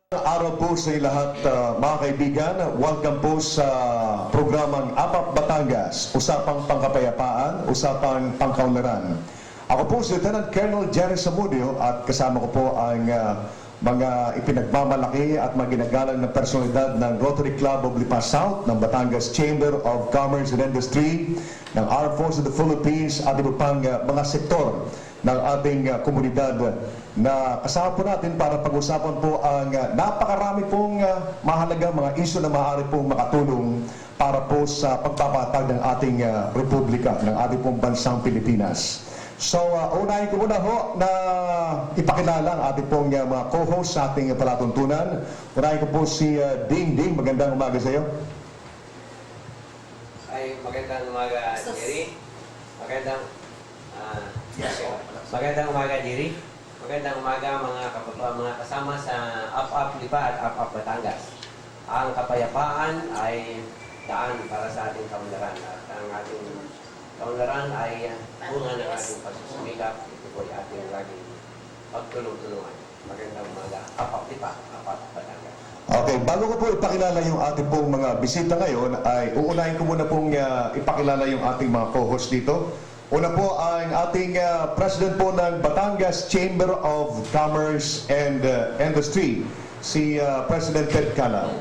Araw po sa lahat, mga kaibigan. Welcome po sa programang APAP Batangas, Usapang Pangkapayapaan, Usapang Pangkaunlaran. Ako po si Lieutenant Colonel Jerry Samudio at kasama ko po ang mga ipinagmamalaki at maginagalang na personalidad ng Rotary Club of Lipa South, ng Batangas Chamber of Commerce and Industry, ng Armed Forces of the Philippines at iba pang mga sektor ng ating komunidad na kasama po natin para pag-usapan po ang napakarami pong mahalagang mga isyu na maaari pong makatulong para po sa pagpapatag ng ating republika, ng ating pong bansang Pilipinas. So, unahin ko muna ho na ipakilala ang ating pong mga co-host sa ating palatuntunan. Unahin ko po si Ding Ding. Magandang umaga sa iyo. Ay, magandang umaga, Jerry. Magandang umaga, Jerry. Magandang umaga, mga kasama sa APAP Lipa at APAP Batangas. Ang kapayapaan ay daan para sa ating kaunlaran. At ang ating kaunlaran ay bunga ng ating pagsusumikap. Ito po ay ating laging pagtulong-tulungan. Magandang umaga, APAP Lipa, APAP Batangas. Okay, bago ko po ipakilala yung ating pong mga bisita ngayon, ay uunahin ko muna pong ipakilala yung ating mga co-host dito. Una po ang ating President po ng Batangas Chamber of Commerce and Industry, si President Ted Calao.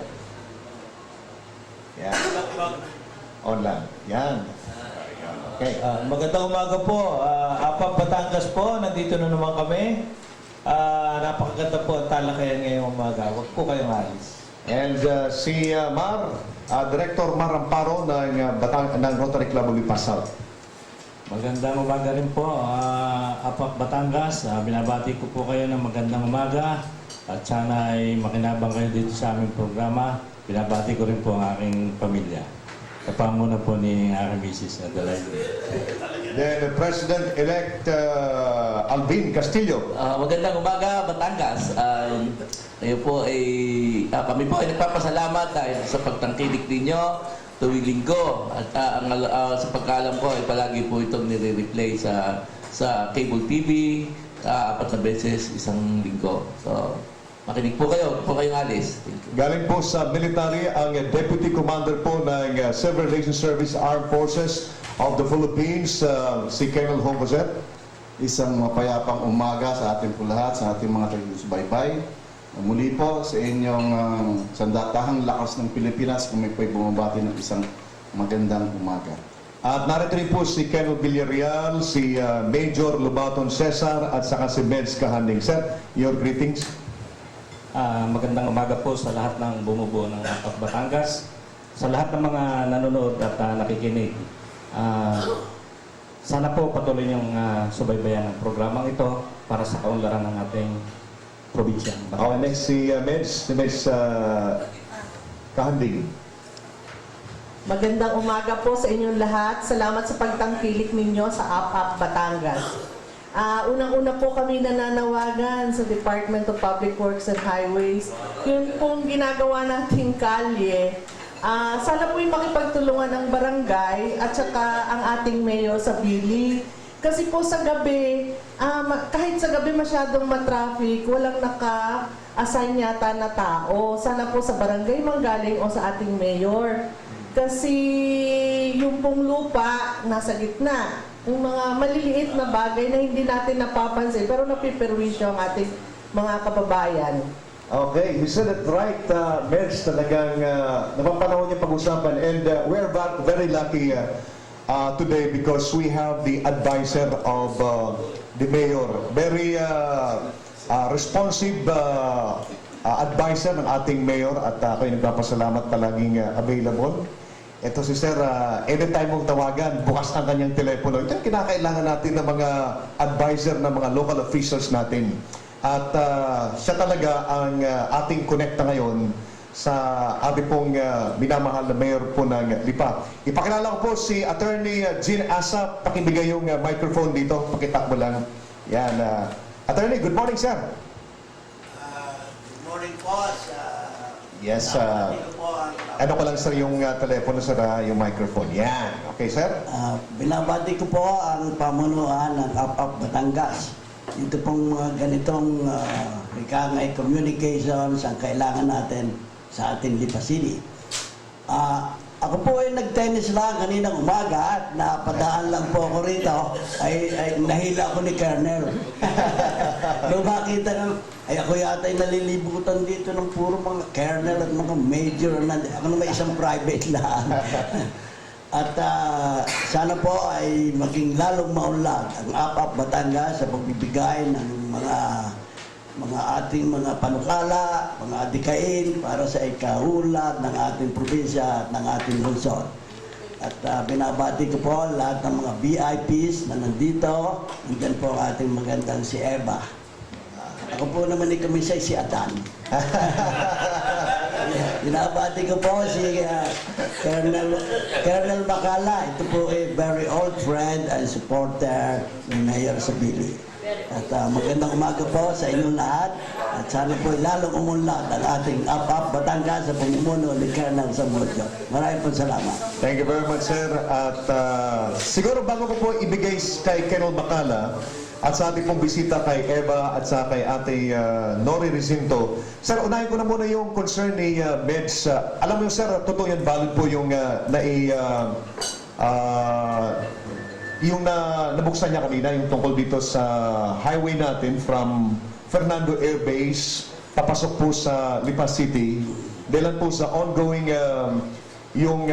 Yan. Online. Yan. Okay. Magandang umaga po. APAP Batangas po, nandito na naman kami. Napakaganda po ang talakayan ngayong umaga. Huwag po kayong alis. And si Director Mar Amparo ng Rotary Club of Lipa South. Magandang umaga rin po, APAP Batangas. Binabati ko po kayo ng magandang umaga at sana ay makinabang kayo dito sa aming programa. Binabati ko rin po ang aking pamilya. Kapamuna po ni aking Mrs. Adelaide. Then President-elect Alvin Castillo. Magandang umaga, Batangas. Kayo po ay, kami po ay nagpapasalamat dahil sa pagtangkilik ninyo tuwing linggo. At sa pagkaalam ko ay palagi po itong nire-replay sa cable TV 4 na beses isang linggo. So, makinig po kayo, po kayong alis. Galing po sa military ang Deputy Commander po ng Civil Relations Service Armed Forces of the Philippines, si Colonel Jose. Isang mapayapang umaga sa ating po lahat, sa ating mga taga-subaybay. Muli po sa inyong sandatahang lakas ng Pilipinas, kami po'y bumabati ng isang magandang umaga. At narito rin po si Colonel Villarreal, si Major Lubaton Cesar, at saka si Meds Kahanding. Sir, your greetings. Magandang umaga po sa lahat ng bumubuo ng APAP Batangas, sa lahat ng mga nanonood at nakikinig. Sana po patuloy niyong subaybayan ang programang ito para sa kaunlaran ng ating probinsya. Okay, next si Meds Kahanding. Magandang umaga po sa inyong lahat. Salamat sa pagtangkilik ninyo sa APAP Batangas. Unang-una po kami nananawagan sa Department of Public Works and Highways. Yung pong ginagawa nating kalye, sana po yung makipagtulungan ng barangay at saka ang ating mayor sa Bili. Kasi po sa gabi, kahit sa gabi masyadong matraffic, walang naka-assign yata na tao. Sana po sa barangay manggaling o sa ating mayor. Kasi yung pong lupa nasa gitna. Yung mga maliliit na bagay na hindi natin napapansin pero napiperwisyo ang ating mga kababayan. Okay, you said it right, Meds, talagang napapanahon yung pag-usapan. And we're very lucky today because we have the advisor of the mayor. Very responsive advisor ng ating mayor at ako'y nagpapasalamat palaging available. Ito si Sir, anytime mong tawagan, bukas ang kanyang telepono. Ito yung kinakailangan natin ng mga advisor ng mga local officials natin. At siya talaga ang ating connecta ngayon sa ating pong minamahal na mayor po ng Lipa. Ipakilala ko po si Attorney Jean Asa. Pakibigay yung microphone dito. Pakitakbo lang. Yan. Attorney, good morning, sir. Good morning po. Yes. Ano ko lang, sir, yung telepono, sir, yung microphone. Yan. Okay, sir? Binabati ko po ang pamunuan ng APAP Batangas. Ito pong mga ganitong ika nga'y communications ang kailangan natin sa ating Lipa City. Ako po ay nag-tennis lang kaninang umaga at napadaan lang po ako rito ay nahila ko ni Colonel. Nung makita ng, ay ako yata ay nalilibutan dito ng puro mga Colonel at mga Major. Ako naman isang private lang. At sana po ay maging lalong maunlad ang APAP Batangas sa pagbibigay ng mga ating mga panukala, mga adikain para sa ikaulad ng ating probinsya at ng ating lungsod. At binabati ko po lahat ng mga VIPs na nandito. Nandiyan po ang ating magandang si Eva. Ako po naman ni Kamisay si Adan. Binabati ko po si Colonel Bacala. Ito po ay very old friend and supporter ni Mayor Sabili. At magandang umaga po sa inyong lahat. At sana po lalong umunlad ang ating APAP Batangas sa pamumuno ni Colonel Zambodio. Maraming po salamat. Thank you very much, sir. At siguro bago ko po ibigay kay Colonel Bacala at sa ating pong bisita kay Eva at sa kay Ate Nori Recinto, sir, unahin ko na muna yung concern ni Meds. Alam mo, sir, totoo yan, valid po yung yung nabuksan niya kanina, yung tungkol dito sa highway natin from Fernando Air Base papasok po sa Lipa City. Dahil po sa ongoing yung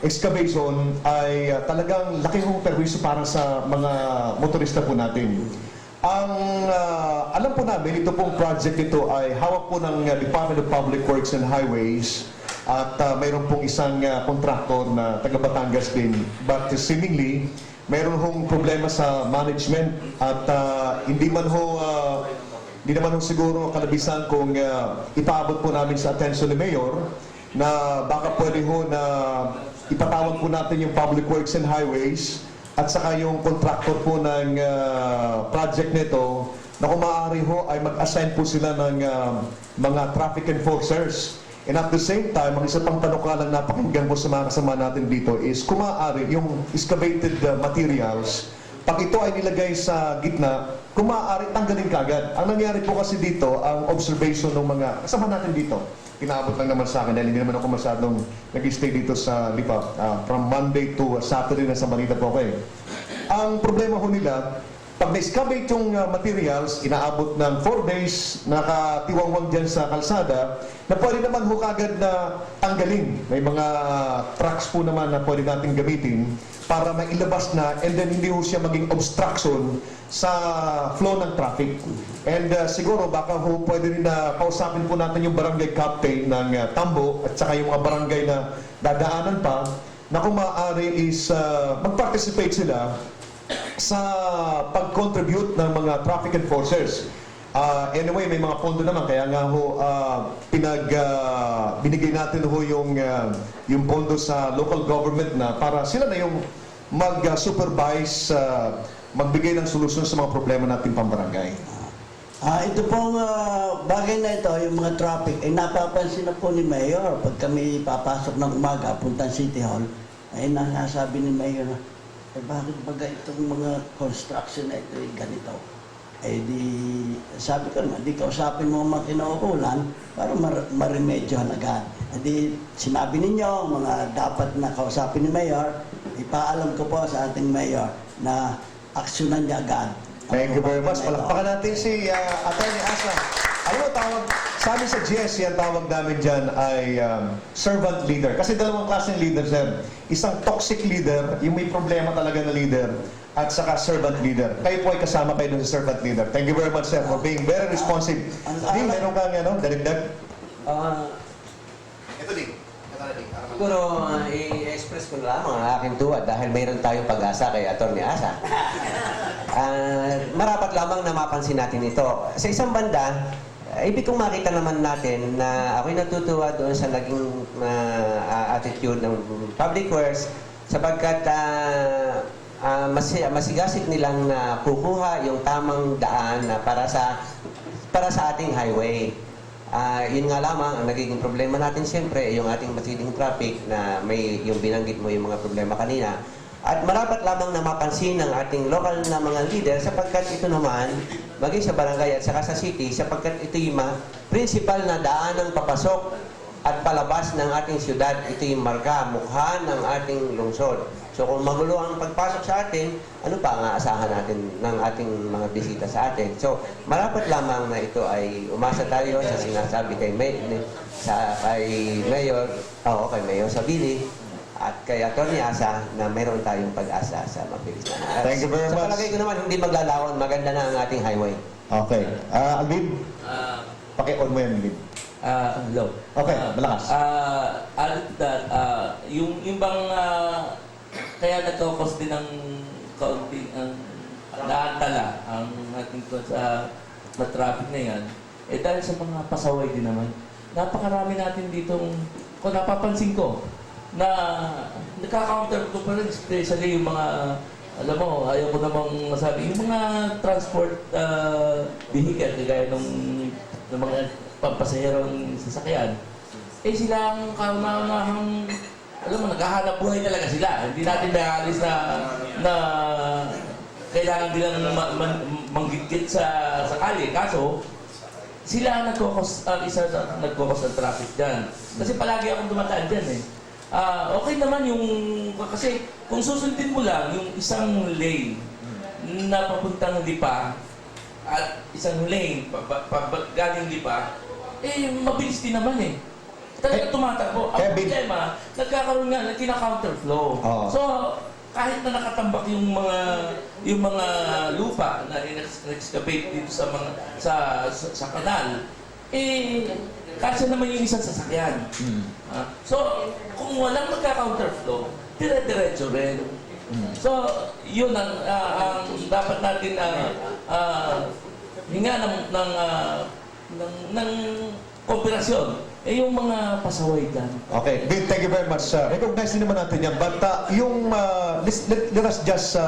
excavation ay talagang laking hong perwisyo para sa mga motorista po natin. Ang alam po namin, ito pong project nito ay hawak po ng Department of Public Works and Highways. At mayroon pong isang kontraktor na taga Batangas din. But seemingly, mayroon hong problema sa management at hindi naman ho siguro kalabisan kung ipaabot po namin sa attention ni Mayor na baka pwede ho na ipatawag po natin yung Public Works and Highways at saka yung kontraktor po ng project nito na kung maaari ho ay mag-assign po sila ng mga traffic enforcers. And at the same time, ang isa pang panukalang napakinggan po sa mga kasama natin dito is kung maaari, yung excavated materials, pag ito ay nilagay sa gitna, kung maaari, tanggalin kagad. Ang nangyari po kasi dito, ang observation ng mga kasama natin dito, pinaabot lang naman sa akin dahil hindi naman ako masyadong nag-stay dito sa Lipa. From Monday to Saturday na sa Manila po ako eh. Ang problema ho nila, pag na-excavate yung materials, inaabot ng 4 days, nakatiwangwang dyan sa kalsada, na pwede naman ho kagad na tanggalin. May mga trucks po naman na pwede natin gamitin para mailabas na and then hindi ho siya maging obstruction sa flow ng traffic. And siguro baka ho pwede rin na kausapin po natin yung barangay captain ng Tambo at saka yung mga barangay na dadaanan pa na kung maaari is mag-participate sila sa pag-contribute ng mga traffic enforcers. Anyway, may mga pondo naman, kaya nga ho, binigay natin ho yung pondo sa local government na para sila na yung mag-supervise, magbigay ng solusyon sa mga problema natin pambarangay. Ito pong bagay na ito, yung mga traffic, ay napapansin na po ni Mayor pag kami papasok ng umaga, puntang City Hall, ay nasasabi ni Mayor na, bakit baga itong mga construction na ito ay ganito? Eh di, sabi ko naman, di kausapin mo mga kinaukulan para maremedyohan agad. Eh di, sinabi ninyo, mga dapat na kausapin ni Mayor, ipaalam ko po sa ating Mayor na aksyonan niya agad. Thank you very much. Palakpakan natin si Atty. Asa. Alam mo, tawag, sa amin sa GSC, ang tawag namin dyan ay servant leader. Kasi dalawang klaseng leader, sir. Isang toxic leader, yung may problema talaga na leader, at saka servant leader. Kayo po ay kasama kayo dun sa servant leader. Thank you very much, sir, for being very responsive. Di, meron kang daligdag? Ito din. Siguro, i-express ko na lang ang aking tuwa dahil mayroon tayong pag-asa kay Atty. Asa. Marapat lamang na mapansin natin ito. Sa isang banda, ibig kong makita naman natin na ako'y natutuwa doon sa naging attitude ng Public Works sapagkat masigasig nilang kukuha yung tamang daan para sa ating highway. Yun nga lamang, ang nagiging problema natin siyempre, yung ating masiling traffic na may yung binanggit mo yung mga problema kanina. At marapat lamang na mapansin ng ating lokal na mga leader sapagkat ito naman, maging sa barangay at saka sa city, sapagkat ito yung principal na daan ng papasok at palabas ng ating syudad. Ito yung marka, mukha ng ating lungsod. So kung magulo ang pagpasok sa atin, ano pa ang aasahan natin ng ating mga bisita sa atin? So marapat lamang na ito ay umasa tayo sa sinasabi kay Mayor Sabili at kay Atty. Asa na meron tayong pag-asa sa mabilis na. Thank you very Sa much. palagay ko naman, hindi maglalaon. Maganda na ang ating highway. Okay. Alvin, paki-on mo yan, Alvin. Hello. Okay, malakas. Add that, yung bang kaya nagkakos din ng kaunting naantala ang ating na traffic na yan, dahil sa mga pasaway din naman. Napakarami natin ditong, kung napapansin ko, na nagka-counter ko pa rin, especially yung mga, alam mo, ayaw ko namang masabi, yung mga transport vehicle, kagaya ng mga pampasaherong sasakyan, sila ang kaunahang, alam mo, naghahanap buhay talaga sila. Hindi natin naalis na kailangan nilang manggigit sa kali. Kaso, sila ang nagkukos ng traffic dyan. Kasi palagi akong dumataan dyan eh. Okay naman yung, kasi kung susundin mo lang yung isang lane na papuntang Lipa at isang lane galing Lipa, mabilis din naman eh. Talaga tumatakbo. Ang problema, nagkakaroon nga, kina-counterflow. So, kahit na nakatambak yung mga lupa na in-excavate dito sa kanal, kasi naman yung isang sasakyan. So, kung walang magka-counterflow, dire-diretso rin. So, yun ang dapat natin hinga ng kooperasyon. Yung mga pasaway dyan. Okay, Bill, thank you very much. Recognize din naman natin yan. But let us just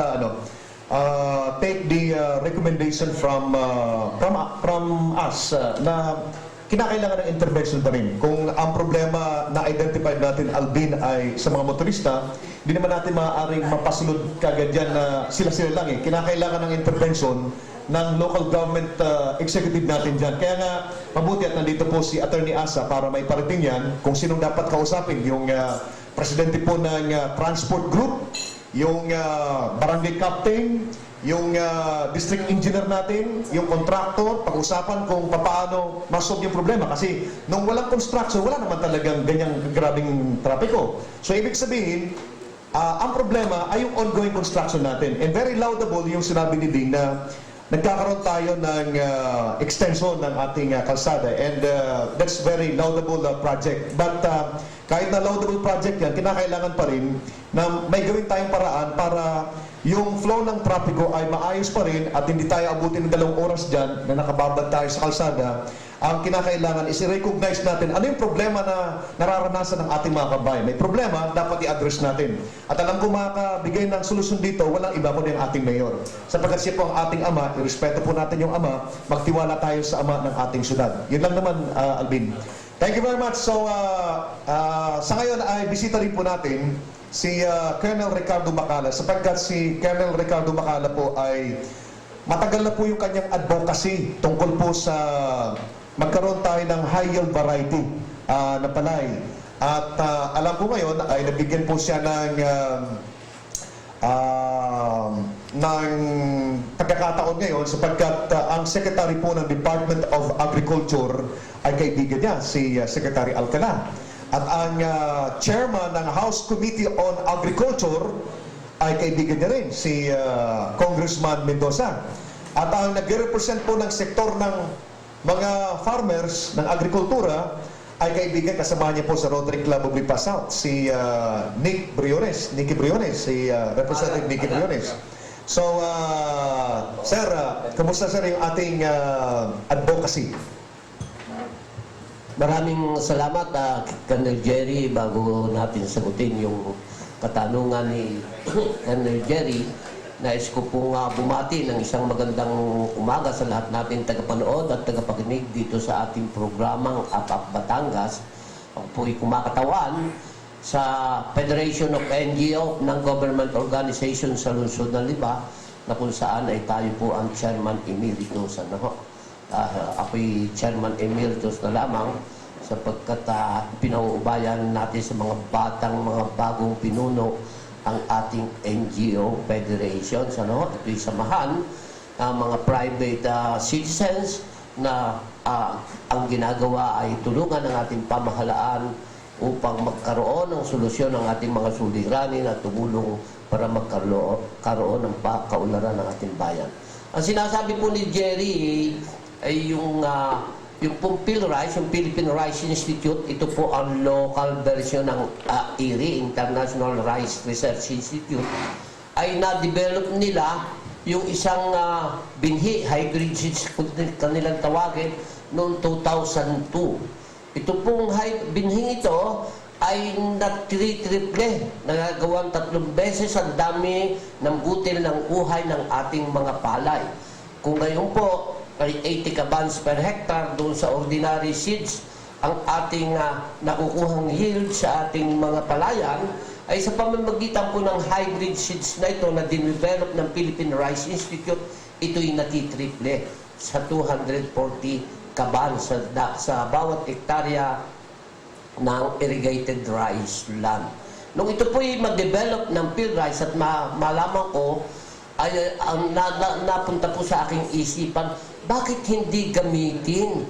take the recommendation from us na kinakailangan ng intervention pa rin. Kung ang problema na identified natin, Alvin, ay sa mga motorista, hindi naman natin maaaring mapasulod kagad yan na sila-sila lang eh. Kinakailangan ng intervention ng local government executive natin dyan. Kaya nga, mabuti at nandito po si Atty. Asa para may parating yan kung sinong dapat kausapin. Yung presidente po ng transport group, yung barangay captain, yung district engineer natin, yung contractor, pag-usapan kung paano masolve yung problema. Kasi nung walang construction, wala naman talagang ganyang grabing trapiko. So ibig sabihin, ang problema ay yung ongoing construction natin. And very laudable yung sinabi ni Ding na nagkakaroon tayo ng extension ng ating kalsada. And that's very laudable project. But kahit na laudable project yan, kinakailangan pa rin na may gawin tayong paraan para yung flow ng trapiko ay maayos pa rin at hindi tayo abutin ng 2 oras dyan na nakababad tayo sa kalsada. Ang kinakailangan is i-recognize natin ano yung problema na nararanasan ng ating mga kabayan. May problema, dapat i-address natin. At alam ko makakabigay ng solusyon dito, walang iba kundi ang ating mayor. Sapagkat siya po ang ating ama, irespeto po natin yung ama, magtiwala tayo sa ama ng ating syudad. Yun lang naman, Alvin. Thank you very much. So, sa ngayon ay bisita rin po natin si Colonel Ricardo Macala. Sapagkat si Colonel Ricardo Macala po ay matagal na po yung kanyang advocacy tungkol po sa magkaroon tayo ng high yield variety na palay. At alam po ngayon ay nabigyan po siya ng pagkakataon ngayon sapagkat ang Secretary po ng Department of Agriculture ay kaibigan niya, si Secretary Alcala. At ang Chairman ng House Committee on Agriculture ay kaibigan niya rin, si Congressman Mendoza. At ang nag-represent po ng sektor ng mga farmers ng agrikultura ay kaibigan, kasama niya po sa Rotary Club of Lipa South, si Nicky Briones, si Representative Nicky Briones. So, sir, kamusta sir yung ating advocacy? Maraming salamat, Colonel Jerry. Bago natin sagutin yung katanungan ni Colonel Jerry, nais ko pong bumati ng isang magandang umaga sa lahat natin tagapanood at tagapakinig dito sa ating programang APAP Batangas. Ako po'y kumakatawan sa Federation of NGO ng Government Organization sa lungsod ng Lipa, na kung saan ay tayo po ang Chairman Emeritus. Ako'y Chairman Emeritus na lamang sapagkat pinauubayan natin sa mga bagong pinuno ang ating NGO Federation. Ito'y samahan ng mga private citizens na ang ginagawa ay tulungan ng ating pamahalaan upang magkaroon ng solusyon ng ating mga suliranin at tumulong para magkaroon ng kaunlaran ng ating bayan. Ang sinasabi po ni Jerry ay yung PhilRice, yung Philippine Rice Institute, ito po ang local version ng IRI, International Rice Research Institute, ay na-develop nila yung isang binhi, hybrid seeds kanilang tawagin, noong 2002. Ito pong binhing ito ay na-triple, nagagawang 3 beses ang dami ng butil ng uhay ng ating mga palay. Kung ngayon po ay 80 kabans per hectare doon sa ordinary seeds, ang ating nakukuhang yield sa ating mga palayan, ay sa pamamagitan po ng hybrid seeds na ito na dinevelop ng Philippine Rice Institute, ito'y natitriple sa 240 kaban sa bawat hektarya ng irrigated rice land. Nung ito po'y mag-develop ng PhilRice at malaman ko, ay napunta po sa aking isipan, bakit hindi gamitin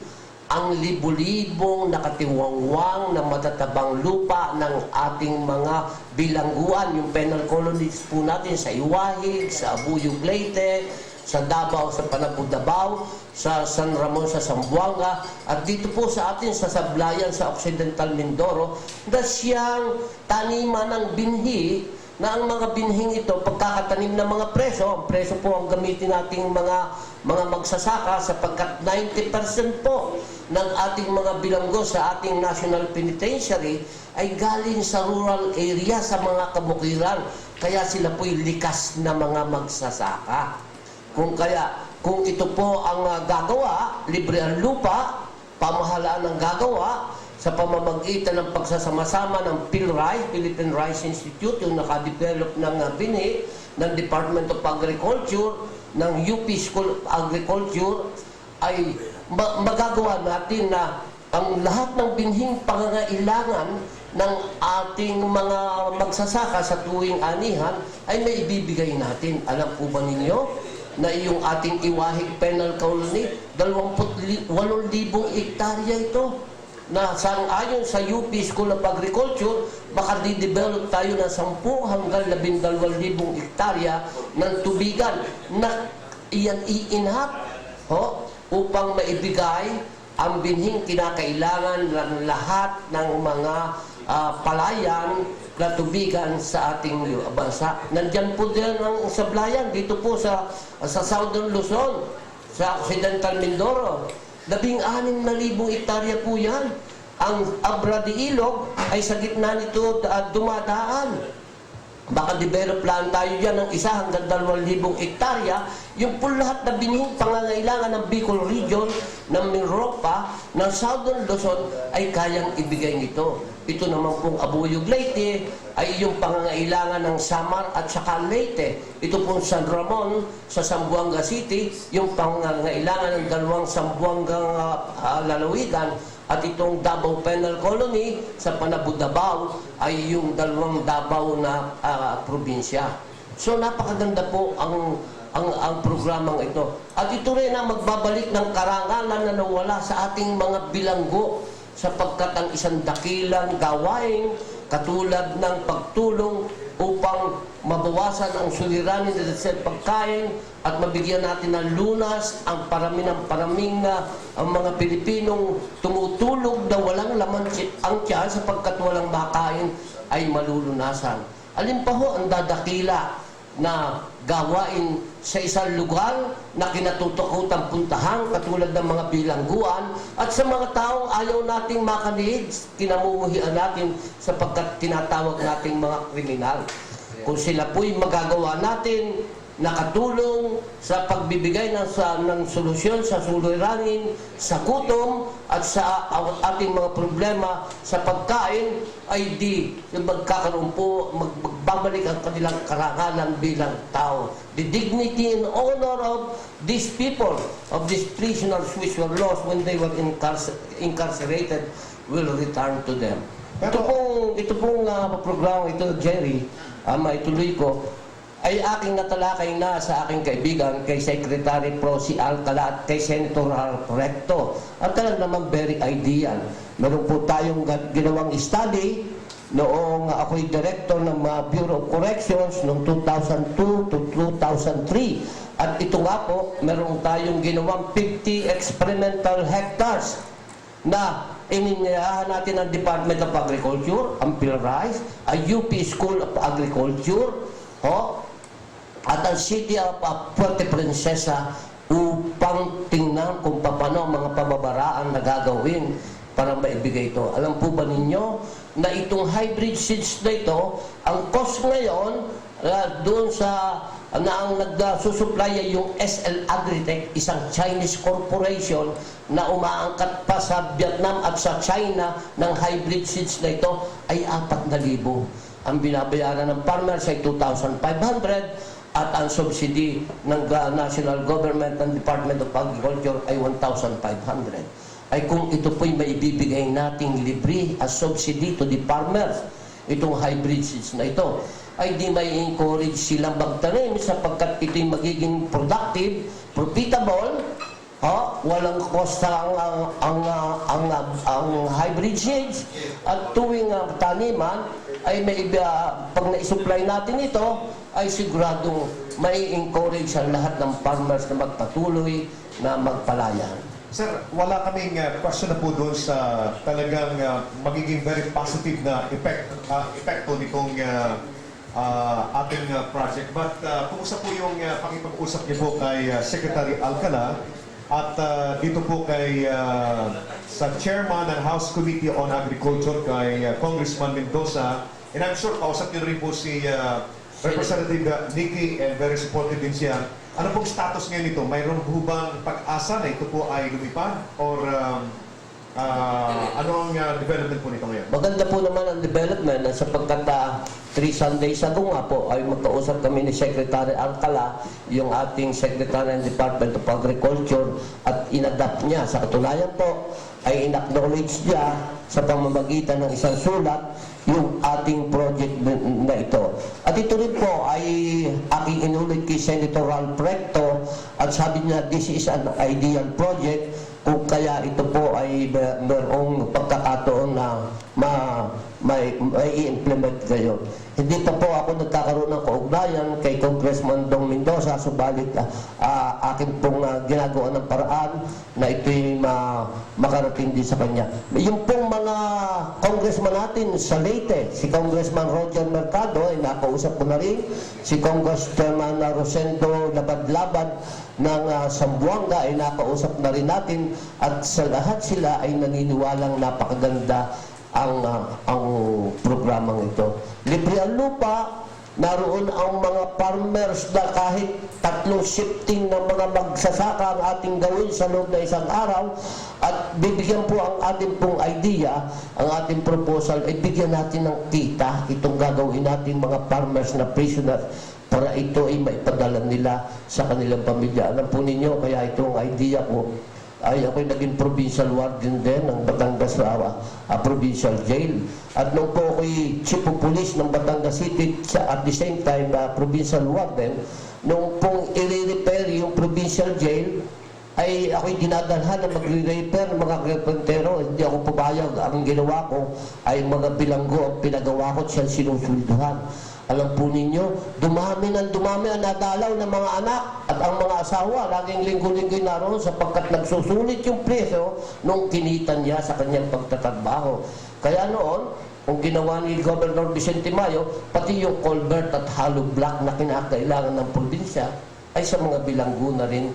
ang libo-libong nakatiwangwang na matatabang lupa ng ating mga bilangguan, yung penal colonies po natin sa Iwahig, sa Abuyog Leyte, sa Davao, sa Panabud-Davao, sa San Ramon, sa Zamboanga, at dito po sa atin sa Sablayan, sa Occidental Mindoro, na siyang taniman ng binhi, na ang mga binhing ito, pagkakatanim ng mga preso, ang preso po ang gamitin nating mga magsasaka sapagkat 90% po ng ating mga bilanggo sa ating National Penitentiary ay galing sa rural area, sa mga kabukiran. Kaya sila po'y likas na mga magsasaka. Kung ito po ang gagawa, libre ang lupa, pamahalaan ang gagawa, sa pamamagitan ng pagsasama-sama ng PhilRice, Philippine Rice Institute, yung nakadevelop ng binhi, ng Department of Agriculture, ng UP School of Agriculture, ay magagawa natin na ang lahat ng binhing pangangailangan ng ating mga magsasaka sa tuwing anihan ay may ibibigay natin. Alam po ba ninyo na yung ating Iwahig Penal Colony, 28,000 hektarya ito, na ayon sa UP School of Agriculture, baka di-develop tayo ng 10 hanggang 12,000 hektarya ng tubigan na iyan iinhat upang maibigay ang binhing kinakailangan ng lahat ng mga palayan na tubigan sa ating bansa. Nandyan po din ang Sablayan, dito po sa Southern Luzon, sa Occidental Mindoro. 16,000 hektarya po yan. Ang Abra de Ilog ay sa gitna nito dumadaan. Baka develop lang tayo dyan ng 1 hanggang 2,000 hektarya. Yung po lahat na binhing pangangailangan ng Bicol Region, ng Miropa, ng Southern Luzon ay kayang ibigay nito. Ito naman pong Abuyog Leyte ay yung pangangailangan ng Samar at saka Leyte. Ito pong San Ramon sa Zamboanga City, yung pangangailangan ng 2 Zamboangang lalawigan. At itong Davao Penal Colony sa Panabud-Davao ay yung 2 Davao na probinsya. So napakaganda po ang programang ito. At ito rin ang magbabalik ng karangalan na nawala sa ating mga bilanggo, sapagkat ang isang dakilang gawain katulad ng pagtulong upang mabawasan ang suliranin sa pagkain at mabigyan natin ng lunas ang paraming ang mga Pilipinong tumutulog na walang laman ang tiyan sapagkat walang makain ay malulunasan. Alin pa ho ang dadakila na gawain sa isang lugar na kinatutukutang puntahan katulad ng mga bilangguan at sa mga taong ayaw nating makaniig, kinamumuhian natin sapagkat tinatawag nating mga kriminal. Kung sila po'y magagawa natin nakatulong sa pagbibigay ng solusyon sa suliranin, sa gutom at sa ating mga problema sa pagkain, ay di yung magkakaroon po, magbabalik ang kanilang karangalan bilang tao. The dignity and honor of these people, of these prisoners which were lost when they were incarcerated, will return to them. Ito pong programa ito, Jerry, maituloy ko, ay aking natalakay na sa aking kaibigan, kay Secretary Prosi Alcala at kay Senator Recto. At talagang naman very ideal. Meron po tayong ginawang study noong ako'y director ng Bureau of Corrections noong 2002 to 2003. At ito nga po, meron tayong ginawang 50 experimental hectares na ininyayahan natin ang Department of Agriculture, ang PhilRice, ang UP School of Agriculture, at ang City of Puerto Princesa upang tingnan kung paano ang mga pamamaraan na gagawin para maibigay ito. Alam po ba ninyo na itong hybrid seeds na ito, ang cost ngayon doon sa na ang nagsusupply ay yung SL Agritech, isang Chinese corporation na umaangkat pa sa Vietnam at sa China ng hybrid seeds na ito ay 4,000. Ang binabayaran ng farmers ay 2,500 at ang subsidy ng national government ng Department of Agriculture ay 1,500. Ay kung ito po'y maibibigay nating libre as subsidy to the farmers, itong hybrid seeds na ito, ay di may encourage silang magtanim sapagkat ito'y magiging productive, profitable, walang cost ang hybrid seeds, at tuwing taniman ay may pag na-supply natin ito, ay siguradong may encourage ang lahat ng farmers na magpatuloy na magpalayan. Sir, wala kaming question na po doon sa talagang magiging very positive na epekto nitong ating project. But kumusta po yung pakipag-usap niyo po kay Secretary Alcala at dito po kay sa Chairman ng House Committee on Agriculture kay Congressman Mendoza, and I'm sure kausap niyo rin po si Representative Nikki, and very supportive din siya. Ano pong status ngayon nito? Mayroon po bang pag-asa na ito po ay lumipad? Or ano ang development po nito ngayon? Maganda po naman ang development sapagkat 3 Sundays ago nga po ay magkausap kami ni Secretary Alcala, yung ating Secretary ng Department of Agriculture, at inadapt niya. Sa katunayan po ay in-acknowledge niya sa pamamagitan ng isang sulat yung ating project na ito. At ito rin po ay aking inulit kay Senator Ralph Recto, at sabi niya, this is an ideal project, kung kaya ito po ay mayroong pagkakataon na may i-implement kayo. Hindi pa po ako nagkakaroon ng kaugnayan kay Congressman Dong Mendoza, subalit akin pong ginagawa ng paraan na ito'y makarating din sa kanya. Yung pong mga congressman natin sa Leyte, si Congressman Roger Mercado ay nakausap ko na rin, si Congressman Rosendo Labad-Labad ng Zamboanga ay nakausap na rin natin, at sa lahat sila ay naniniwalang napakaganda ang programang ito. Libre ang lupa, naroon ang mga farmers na kahit 3 shifting ng mga magsasaka ang ating gawin sa loob na isang araw, at bibigyan po ang ating pong idea, ang ating proposal, ay bigyan natin ng kita itong gagawin natin mga farmers na prisoners para ito ay maipadala nila sa kanilang pamilya. Alam po ninyo, kaya itong idea ko ay ako'y naging provincial warden din ng Batangas Provincial Jail. At nung po ako'y chief of police ng Batangas City, at the same time provincial warden, nung pong i-repair yung provincial jail, ay ako'y dinadalhan na magre-repair ng mga karpentero. Hindi ako pumayag. Ang ginawa ko ay mga bilanggo ang pinagawa ko at siyang sinusulduhan. Alam po ninyo, dumami ang nadalaw ng mga anak at ang mga asawa. Laging linggo-linggo'y naroon sapagkat nagsusulit yung preso nung kinita niya sa kanyang pagtatrabaho. Kaya noon, kung ginawa ni Governor Vicente Mayo, pati yung culvert at hollow block na kinakailangan ng probinsya, ay sa mga bilanggo na rin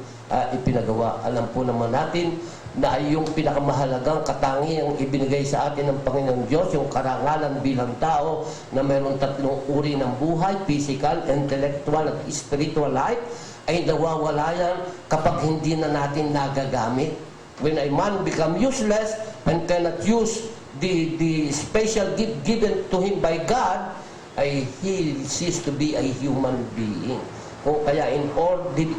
ipinagawa. Alam po naman natin na ay yung pinakamahalagang katangiang ibinigay sa atin ng Panginoong Diyos, yung karangalan bilang tao na mayroong tatlong uri ng buhay, physical, intellectual at spiritual life, ay nawawala yan kapag hindi na natin nagagamit. When a man become useless and cannot use the special gift given to him by God, ay he ceases to be a human being. O kaya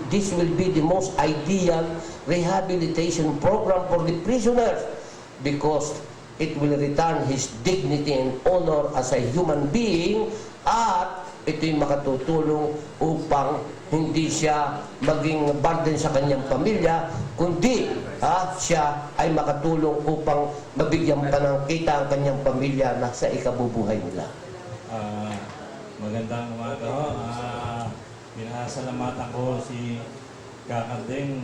this will be the most ideal rehabilitation program for the prisoners because it will return his dignity and honor as a human being at ito'y makatutulong upang hindi siya maging burden sa kanyang pamilya, kundi siya ay makatulong upang mabigyan pa ng kita ang kanyang pamilya na sa ikabubuhay nila. Magandang umaga ho. Pinasalamatan ko si Kakandeng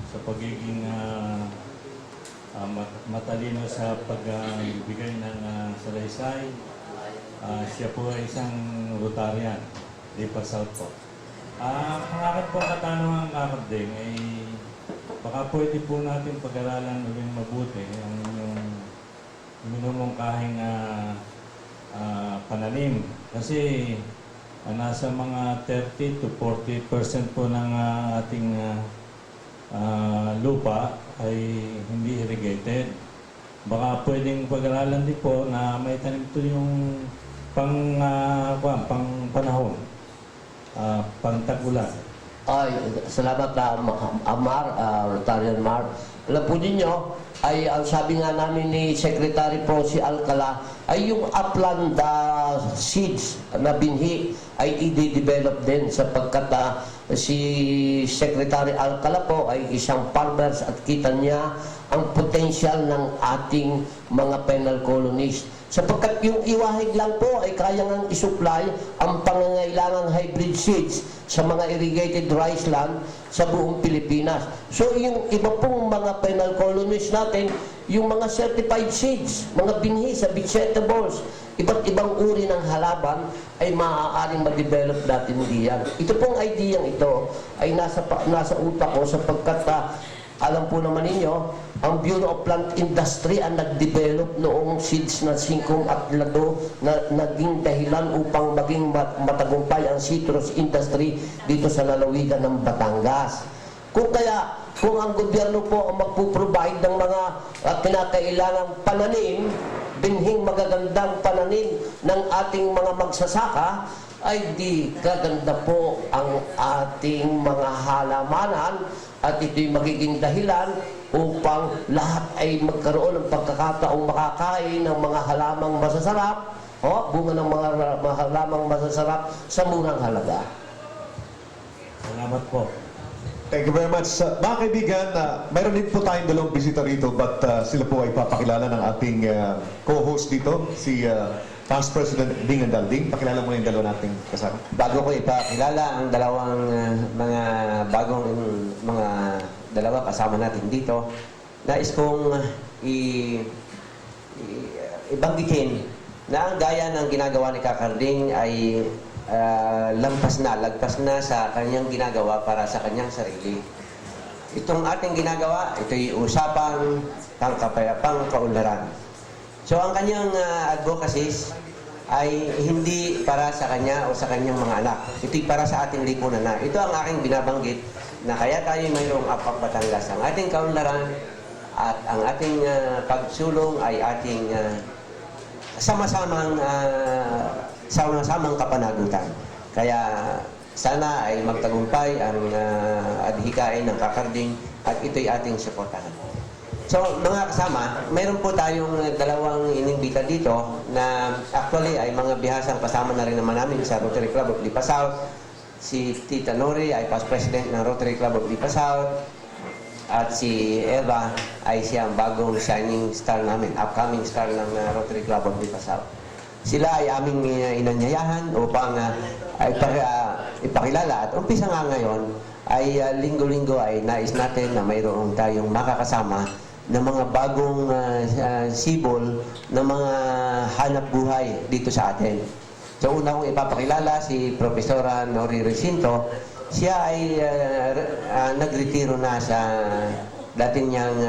sa pagiging matalino sa pagbigay ng salaysay. Siya po ay isang Rotarian, Lipa South po. Ang akin po katanungan ng Kakandeng ay baka pwede po natin pag-aralan ulit mabuti ang inyong minumungkahing pananim. Kasi nasa mga 30 to 40% po ng ating lupa ay hindi irrigated. Baka pwedeng pag-aralan din po na may tanim ito yung panahon, pang-tag-ulan. Ay, salamat Amar, Rotarian Mar. Alam po ninyo, ay ang sabi nga namin ni Secretary Prosi Alcala ay yung upland seeds na binhi ay i-develop din sapagkat si Secretary Alcala po ay isang farmers at kita niya ang potential ng ating mga penal colonies. Sapagkat yung iwahig lang po ay kaya ngang isupply ang pangangailangang hybrid seeds sa mga irrigated rice land sa buong Pilipinas. So yung iba pong mga penal colonies natin, yung mga certified seeds, mga binhi sa vegetables, iba't ibang uri ng halaman ay maaaring ma-develop natin diyan. Ito pong idea ito ay nasa utak ko sapagkat alam po naman ninyo, ang Bureau of Plant Industry ang nag-develop noong seeds na singkong at lado na naging dahilan upang maging matagumpay ang citrus industry dito sa lalawigan ng Batangas. Kung ang gobyerno po ang magpo-provide ng mga kinakailangang pananim, binhing magagandang pananim ng ating mga magsasaka, ay di gaganda po ang ating mga halamanan at ito'y magiging dahilan upang lahat ay magkaroon ng pagkakataong makakain ng mga halamang masasarap, bunga ng mga halamang masasarap sa murang halaga. Salamat po. Thank you very much. Mga kaibigan, mayroon din po tayong dalawang bisita rito but sila po ay papakilala ng ating co-host dito, si Vice President Ding Andalding. Pakilala mo yung dalawa nating kasama. Bago ko ipakilala ang dalawang dalawa kasama natin dito, nais kong ibanggitin na ang gaya ng ginagawa ni Kakarding ay lagpas na sa kanyang ginagawa para sa kanyang sarili. Itong ating ginagawa, ito'y usapang pangkapayapang kaunlaran. So ang kanyang advocacies ay hindi para sa kanya o sa kanyang mga anak. Ito'y para sa ating lipunan na. Ito ang aking binabanggit na kaya tayo mayroong APAP Batangas. Ang ating kaunlaran at ang ating pagsulong ay ating sama-samang kapanagutan. Kaya sana ay magtagumpay ang adhikain ng Kakarding at ito'y ating suportahan. So, mga kasama, mayroon po tayong dalawang inimbita dito na actually ay mga bihasang kasama na rin naman namin sa Rotary Club of Lipa South. Si Tita Nori ay past president ng Rotary Club of Lipa South. At si Eva ay siyang bagong shining star namin, upcoming star ng Rotary Club of Lipa South. Sila ay aming inanyayahan upang ipakilala. At umpisa nga ngayon ay linggo-linggo ay nais natin na mayroong tayong makakasama na mga bagong sibol na mga hanap buhay dito sa atin. So una kong ipapakilala si Profesora Nori Recinto. Siya ay nagretiro na sa dati niyang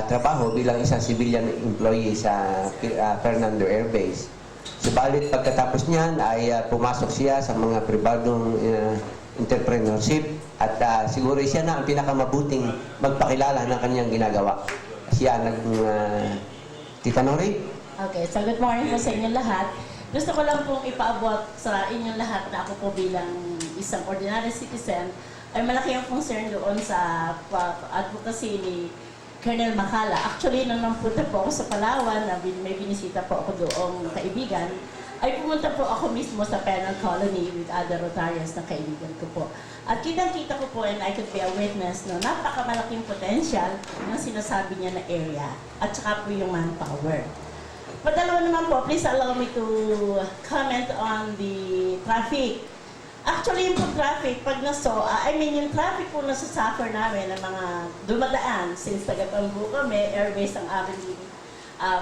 trabaho bilang isang civilian employee sa Fernando Air Base. Subalit pagkatapos niyan ay pumasok siya sa mga pribadong entrepreneurship at siguro siya na ang pinakamabuting magpakilala ng kanyang ginagawa. Siya Tita Nori? Okay, so good morning po sa inyong lahat. Gusto ko lang pong ipaabot sa inyong lahat na ako po bilang isang ordinary citizen ay malaki ang concern doon sa advocacy ni Colonel Macala. Actually, nung napunta po ako sa Palawan, na may binisita po ako doong kaibigan, ay pumunta po ako mismo sa penal colony with other Rotarians na kaibigan ko po. At kitang-kita ko po, and I could be a witness, no, napakamalaking potential ng sinasabi niya na area at saka po yung manpower. Padalawa naman po, please allow me to comment on the traffic. Actually, yung traffic, pag yung traffic po nasasuffer namin ng mga dumadaan, since taga-Tambu kami, airbase ang aming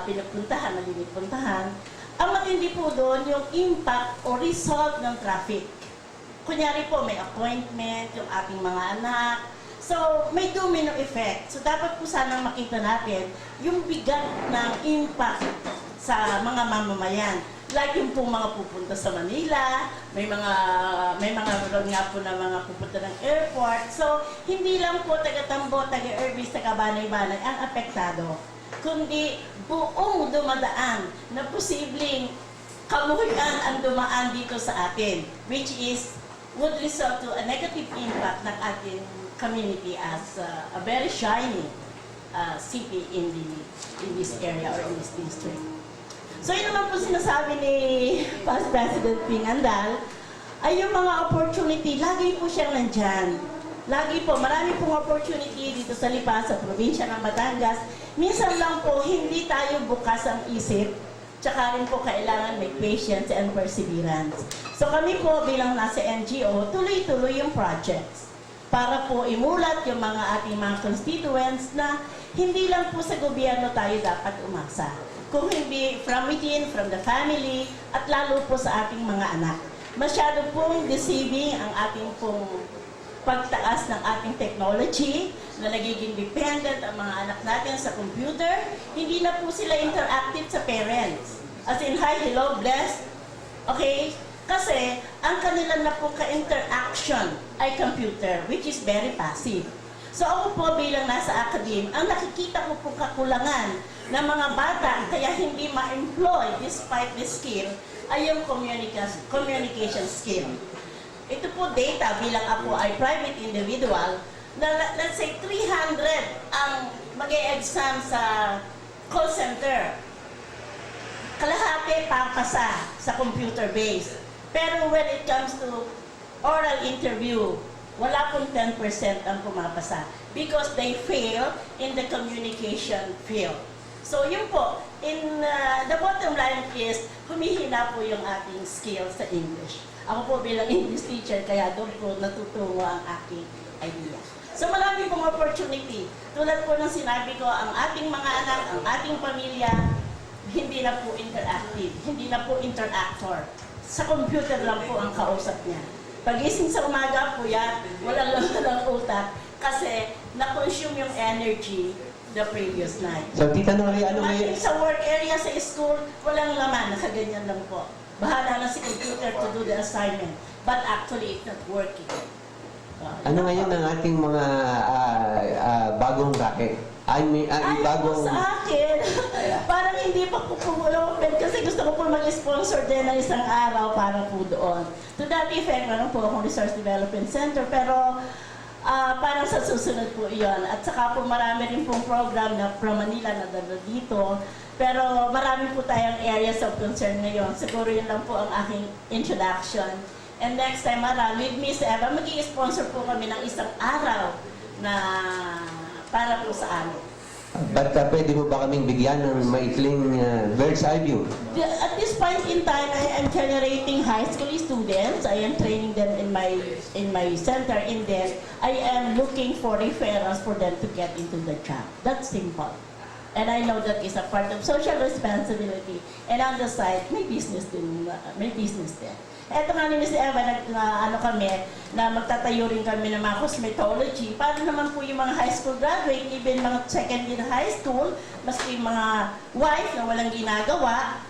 pinupuntahan, nalilipuntahan, ang matindi po doon yung impact o result ng traffic. Kunyari po, may appointment, yung ating mga anak. So, may domino effect. So, dapat po sanang makita natin yung bigat ng impact sa mga mamamayan. Like yung pong mga pupunta sa Manila, may mga ron nga po na mga pupunta ng airport. So, hindi lang po taga-Tambo, taga-Airbase, taga-Banay-Banay ang apektado, kundi buong dumadaan na posibleng kamuhian ang dumaan dito sa atin, which would result to a negative impact ng ating community as a very shiny city in this area or in this district. So yun naman po sinasabi ni Past President Pingandal, ay yung mga opportunity, lagi po siyang nandyan. Lagi po, marami pong opportunity dito sa Lipa, sa probinsya ng Batangas. Minsan lang po, hindi tayo bukas ang isip, tsaka rin po kailangan may patience and perseverance. So kami po bilang nasa NGO, tuloy-tuloy yung projects para po imulat yung mga ating mga constituents na hindi lang po sa gobyerno tayo dapat umasa. Kung hindi from within, from the family, at lalo po sa ating mga anak. Masyado pong deceiving ang ating pong pagtaas ng ating technology na nagiging dependent ang mga anak natin sa computer. Hindi na po sila interactive sa parents. As in, hi, hello, bless. Okay? Kasi, ang kanila na po ka-interaction ay computer, which is very passive. So ako po bilang nasa academe, ang nakikita ko po kakulangan ng mga bata kaya hindi ma-employ despite the skill ay yung communication skill. Ito po data bilang ako ay private individual na let's say 300 ang mag-e-exam sa call center. Kalahati papasa sa computer base. Pero when it comes to oral interview, wala pong 10% ang pumapasa because they fail in the communication field. So yun po, the bottom line is, humihina po yung ating skill sa English. Ako po bilang English teacher, kaya doon po natutuwa ang aking idea. So marami pong opportunity. Tulad po ng sinabi ko, ang ating mga anak, ang ating pamilya, hindi na po interactive, hindi na po interactor. Sa computer lang po ang kausap niya. Pagising sa umaga po yan, walang laman ng utak kasi na-consume yung energy the previous night. So, Tita Nori, ano may... Sa work area, sa school, walang laman, nakaganyan lang po. Bahala na si computer to do the assignment. But actually, it's not working. Ano ngayon ang ating mga bagong racket? Bagong... sa akin, parang hindi pa po pumunopin kasi gusto ko po mag-sponsor din ng isang araw para po doon. To that effect, meron po akong Resource Development Center, pero parang sa susunod po iyon. At saka po marami rin pong program na from Manila na dala dito. Pero marami po tayong areas of concern ngayon. Siguro yun lang po ang aking introduction. And next time around, with Miss Eva, mag-i-sponsor po kami ng isang araw na para po sa amin. But pwede mo ba kaming bigyan ng maikling bird's eye view? At this point in time, I am generating high school students. I am training them in my center. And then I am looking for referrals for them to get into the job. That's simple. And I know that is a part of social responsibility. And on the side, may business din. Eto nga ni Miss Eva, ano kami, na magtatayo rin kami ng mga cosmetology. Para naman po yung mga high school graduate, even mga second year high school, maski yung mga wife na walang ginagawa,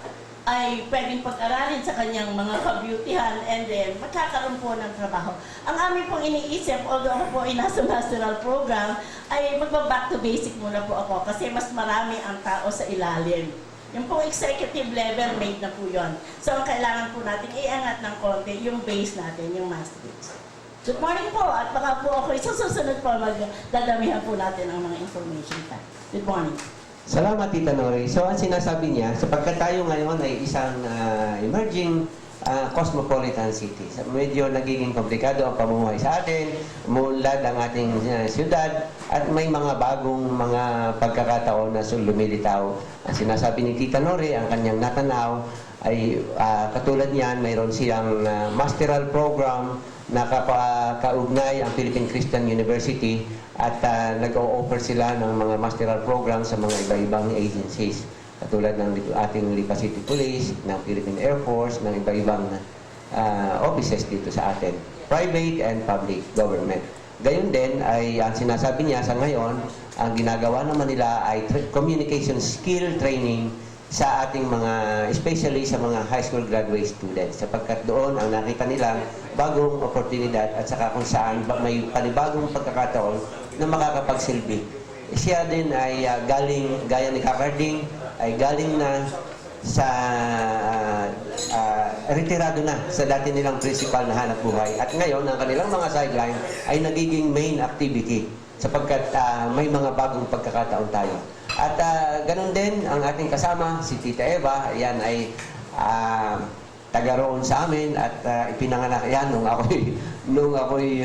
ay pwedeng pag-aralin sa kanyang mga kabutihan and then magkakaroon po ng trabaho. Ang amin pong iniisip, although ako po ay nasa masteral program, ay magba-back to basic muna po ako kasi mas marami ang tao sa ilalim. Yung pong executive level, made na po yun. So, ang kailangan po natin iangat ng konti yung base natin, yung master's. Good morning po, at baka po ako susunod po, magdadamihan po natin ang mga information pa. Good morning. Salamat, Tita Nori. So, ang sinasabi niya, sapagkat tayo ngayon ay isang emerging cosmopolitan city. So, medyo nagiging komplikado ang pamumuhay sa atin, mulad ang ating siyudad, at may mga bagong mga pagkakataon na lumilitaw. Ang sinasabi ni Tita Nori, ang kanyang natanaw, ay katulad niyan, mayroon siyang masteral program na kaugnay ang Philippine Christian University at nag-o-offer sila ng mga masteral program sa mga iba-ibang agencies. Katulad ng ating Lipa City Police, ng Philippine Air Force, ng iba-ibang offices dito sa atin. Private and public government. Gayon din ay ang sinasabi niya sa ngayon, ang ginagawa naman nila ay communication skill training sa ating mga, especially sa mga high school graduate students. Sapagkat doon ang nakita nilang bagong oportunidad at saka kung saan may panibagong pagkakataon na makakapagsilbi. Siya din ay galing, gaya ni Kakarding, ay galing na sa retirado na sa dati nilang principal na hanap buhay. At ngayon, ang kanilang mga sideline ay nagiging main activity sapagkat may mga bagong pagkakataon tayo. At ganun din ang ating kasama, si Tita Eva. Yan ay taga roon sa amin at ipinanganak yan nung ako'y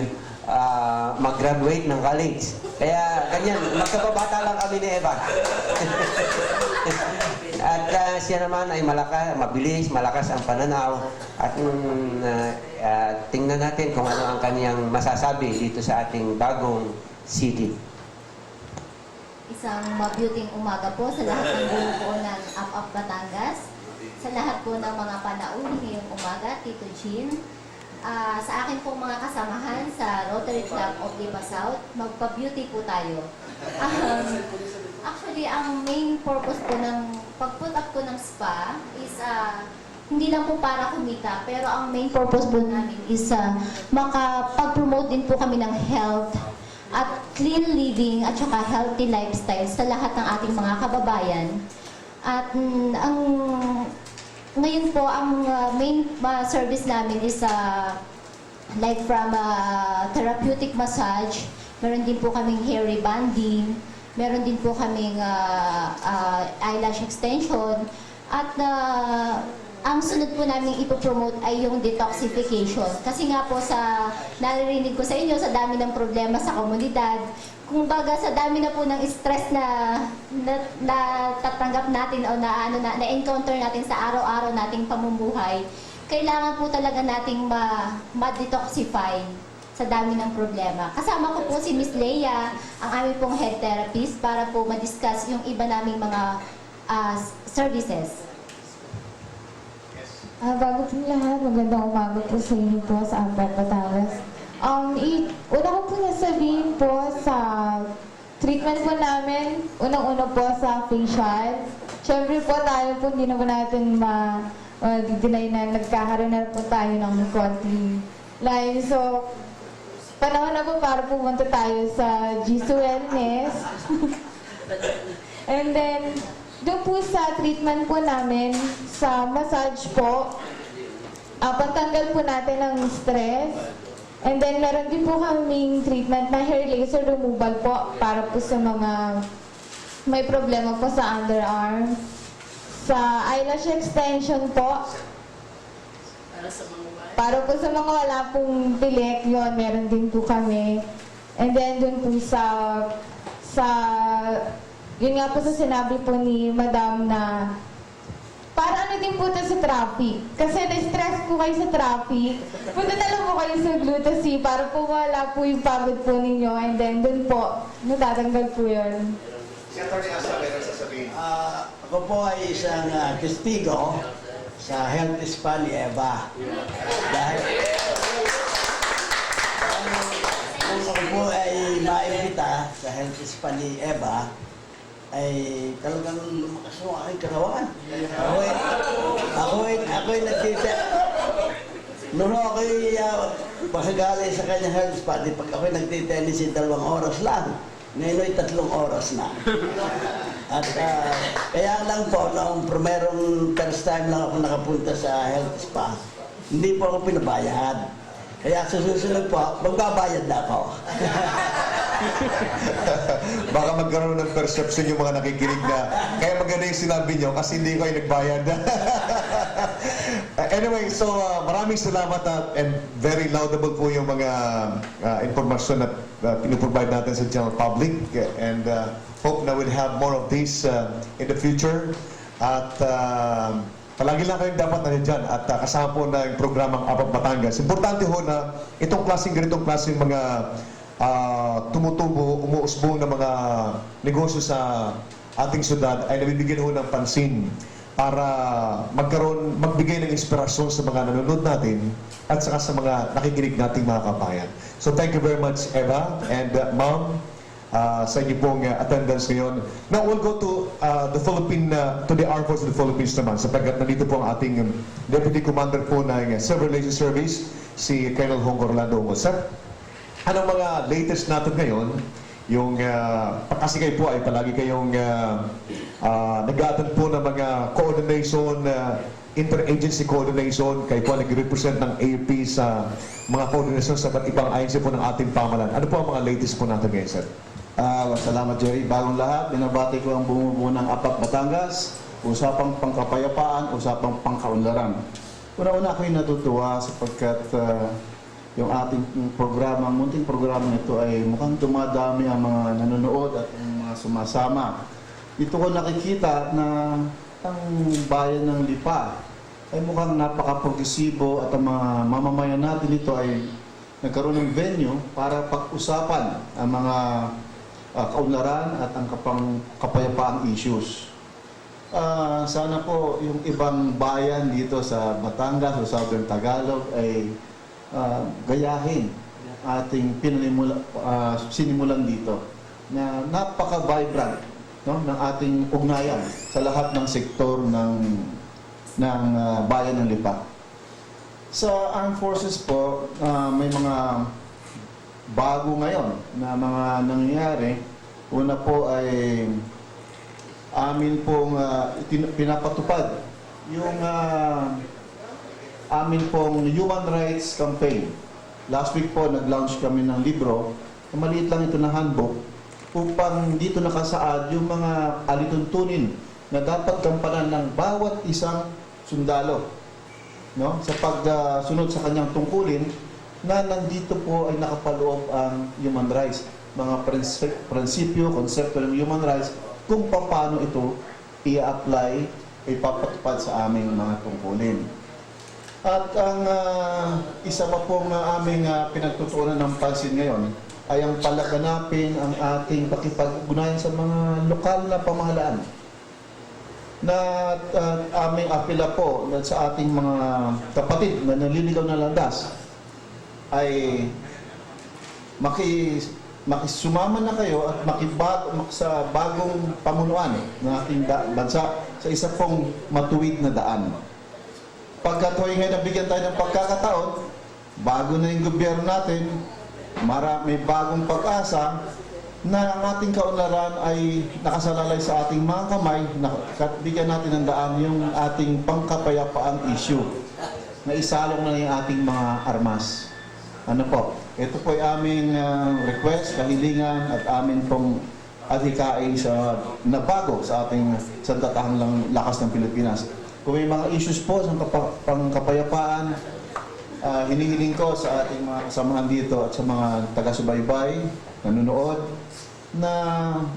mag-graduate ng college. Kaya ganyan, magkababata lang kami ni Eva. At siya naman ay mabilis, malakas ang pananaw. At tingnan natin kung ano ang kaniyang masasabi dito sa ating bagong city. Isang mabuting umaga po sa lahat ng buong po ng Up Batangas. Sa lahat po ng mga panauhin ngayong umaga, Tito Jean. Sa akin pong mga kasamahan sa Rotary Club of Lipa South, magpa-beauty po tayo. Actually, ang main purpose po ng pag-put up ko ng spa is hindi lang po para kumita, pero ang main purpose po namin is makapag-promote din po kami ng health at clean living at saka healthy lifestyle sa lahat ng ating mga kababayan. At ngayon po, ang main service namin is like from therapeutic massage, meron din po kaming hair rebonding, meron din po kaming eyelash extension, at ang sunod po namin ipopromote ay yung detoxification. Kasi nga po sa naririnig ko sa inyo, sa dami ng problema sa komunidad, kung baga sa dami na po ng stress na tatanggap natin o na-encounter natin sa araw-araw nating pamumuhay, kailangan po talaga nating ma-detoxify sa dami ng problema. Kasama ko po si Miss Leia, ang aming pong head therapist, para po ma-discuss yung iba naming mga services. Bago po lahat, magandang umaga po sa inyo po sa Ampat Batangas. Una ko po nasabihin po sa treatment po namin, unang-una po sa facial. Siyempre po tayo po hindi naman natin ma-deny na nagkakaroon na po tayo ng konting line. So, panahon na po para pumunta tayo sa Jisoo Wellness. And then, doon po sa treatment po namin, sa massage po, pantanggal po natin ng stress. And then, meron din po kaming treatment na hair laser removal po para po sa mga may problema po sa underarm. Sa eyelash extension po, para po sa mga wala pong pilik, yun, meron din po kami. And then, doon po yun nga po sa sinabi po ni Madam na para ano din po ito sa traffic. Kasi na-stress po kayo sa traffic. Punta na lang po kayo sa Glutasy para po wala po yung pagod po ninyo. And then dun po, natatanggal po yun. Si Atty. Asa, meron sasabihin. Ako po ay isang testigo sa health spa ni Eva. Dahil kung ako po ay maimbita sa health spa ni Eva, ay talagang lumakas yung aking karawan. Ako'y nagtita. Noon ako'y pagkagali sa kanyang health spa, di pag ako'y nagtitennis 2 oras lang. Ngayon ay 3 oras na. At kaya lang po, noong primerong first time lang ako nakapunta sa health spa, hindi po ako pinabayad. Kaya sa susunod po, magbabayad na ako. Baka magkaroon ng perception yung mga nakikinig na kaya maganda yung sinabi nyo kasi hindi ko ay nagbayad. Anyway, so maraming salamat and very laudable po yung mga informasyon na pinuprovide natin sa general public and hope na we'll have more of this in the future. At palagi lang kayong dapat nandiyan at kasama po na yung programang APAP Batangas. Importante ho na itong ganitong klaseng mga tumutubo, umuusbong na mga negosyo sa ating syudad ay nabibigyan ho ng pansin para magbigay ng inspirasyon sa mga nanonood natin at saka sa mga nakikinig nating mga kabayan. So thank you very much, Eva and Ma'am, sa inyo pong attendance ngayon. Now we'll go to to the Armed Forces of the Philippines naman sapagkat nandito po ang ating Deputy Commander po ng Civil Relations Service, si Colonel Hong Orlando. Sir, anong mga latest natin ngayon? Yung kasi kayo po ay palagi kayong nag-a-attend po ng mga coordination, interagency coordination, kayo po nag-represent ng AFP sa mga coordination sa ibang agency po ng ating pamahalaan. Ano po ang mga latest po natin ngayon, sir? Salamat, Jerry. Bagong lahat, binabati ko ang bumubuo ng APAP Batangas, usapang pangkapayapaan, usapang pangkaunlaran. Una-una ako'y natutuwa sapagkat yung ating programa, munting programa nito ay mukhang dumadami ang mga nanonood at ang mga sumasama. Dito ko nakikita na ang bayan ng Lipa ay mukhang napaka-progresibo at ang mga mamamayan natin ito ay nagkaroon ng venue para pag-usapan ang mga kaunlaran at ang kapayapaang issues. Sana po yung ibang bayan dito sa Batangas o Southern Tagalog ay gayahin ating sinimulan dito na napaka-vibrant, no, ng ating ugnayan sa lahat ng sektor ng bayan ng Lipa. Sa Armed Forces po, may mga bago ngayon na mga nangyayari. Una po ay amin pong pinapatupad yung amin pong Human Rights Campaign. Last week po, nag-launch kami ng libro. Maliit lang ito na handbook upang dito nakasaad yung mga alituntunin na dapat gampanan ng bawat isang sundalo, no, sa pagsunod sa kanyang tungkulin na nandito po ay nakapaloob ang human rights, mga prinsipyo, konsepto ng human rights, kung paano ito i-apply, ipapatupad sa aming mga tungkulin. At ang isa pa pong aming pinagtutuunan ng pansin ngayon ay ang palaganapin ang ating pakipag-ugnayan sa mga lokal na pamahalaan. Na aming apela po sa ating mga kapatid na naliligaw na landas ay makisumama na kayo at sa bagong pamunuan ng ating bansa sa isa pong matuwid na daan. Pagkat ngayon nabigyan tayo ng pagkakataon, bago na yung gobyerno natin, may bagong pag-asa na ang ating kaunlaran ay nakasalalay sa ating mga kamay, bigyan natin ng daan yung ating pangkapayapaang issue na isalong na yung ating mga armas. Ano po? Ito po ay aming request, kahilingan at amin pong adhikain na bago sa ating sandatahang lakas ng Pilipinas. Kung may mga issues po sa pangkapayapaan, hinihiling ko sa ating mga kasamahan dito at sa mga taga-subaybay, nanonood, na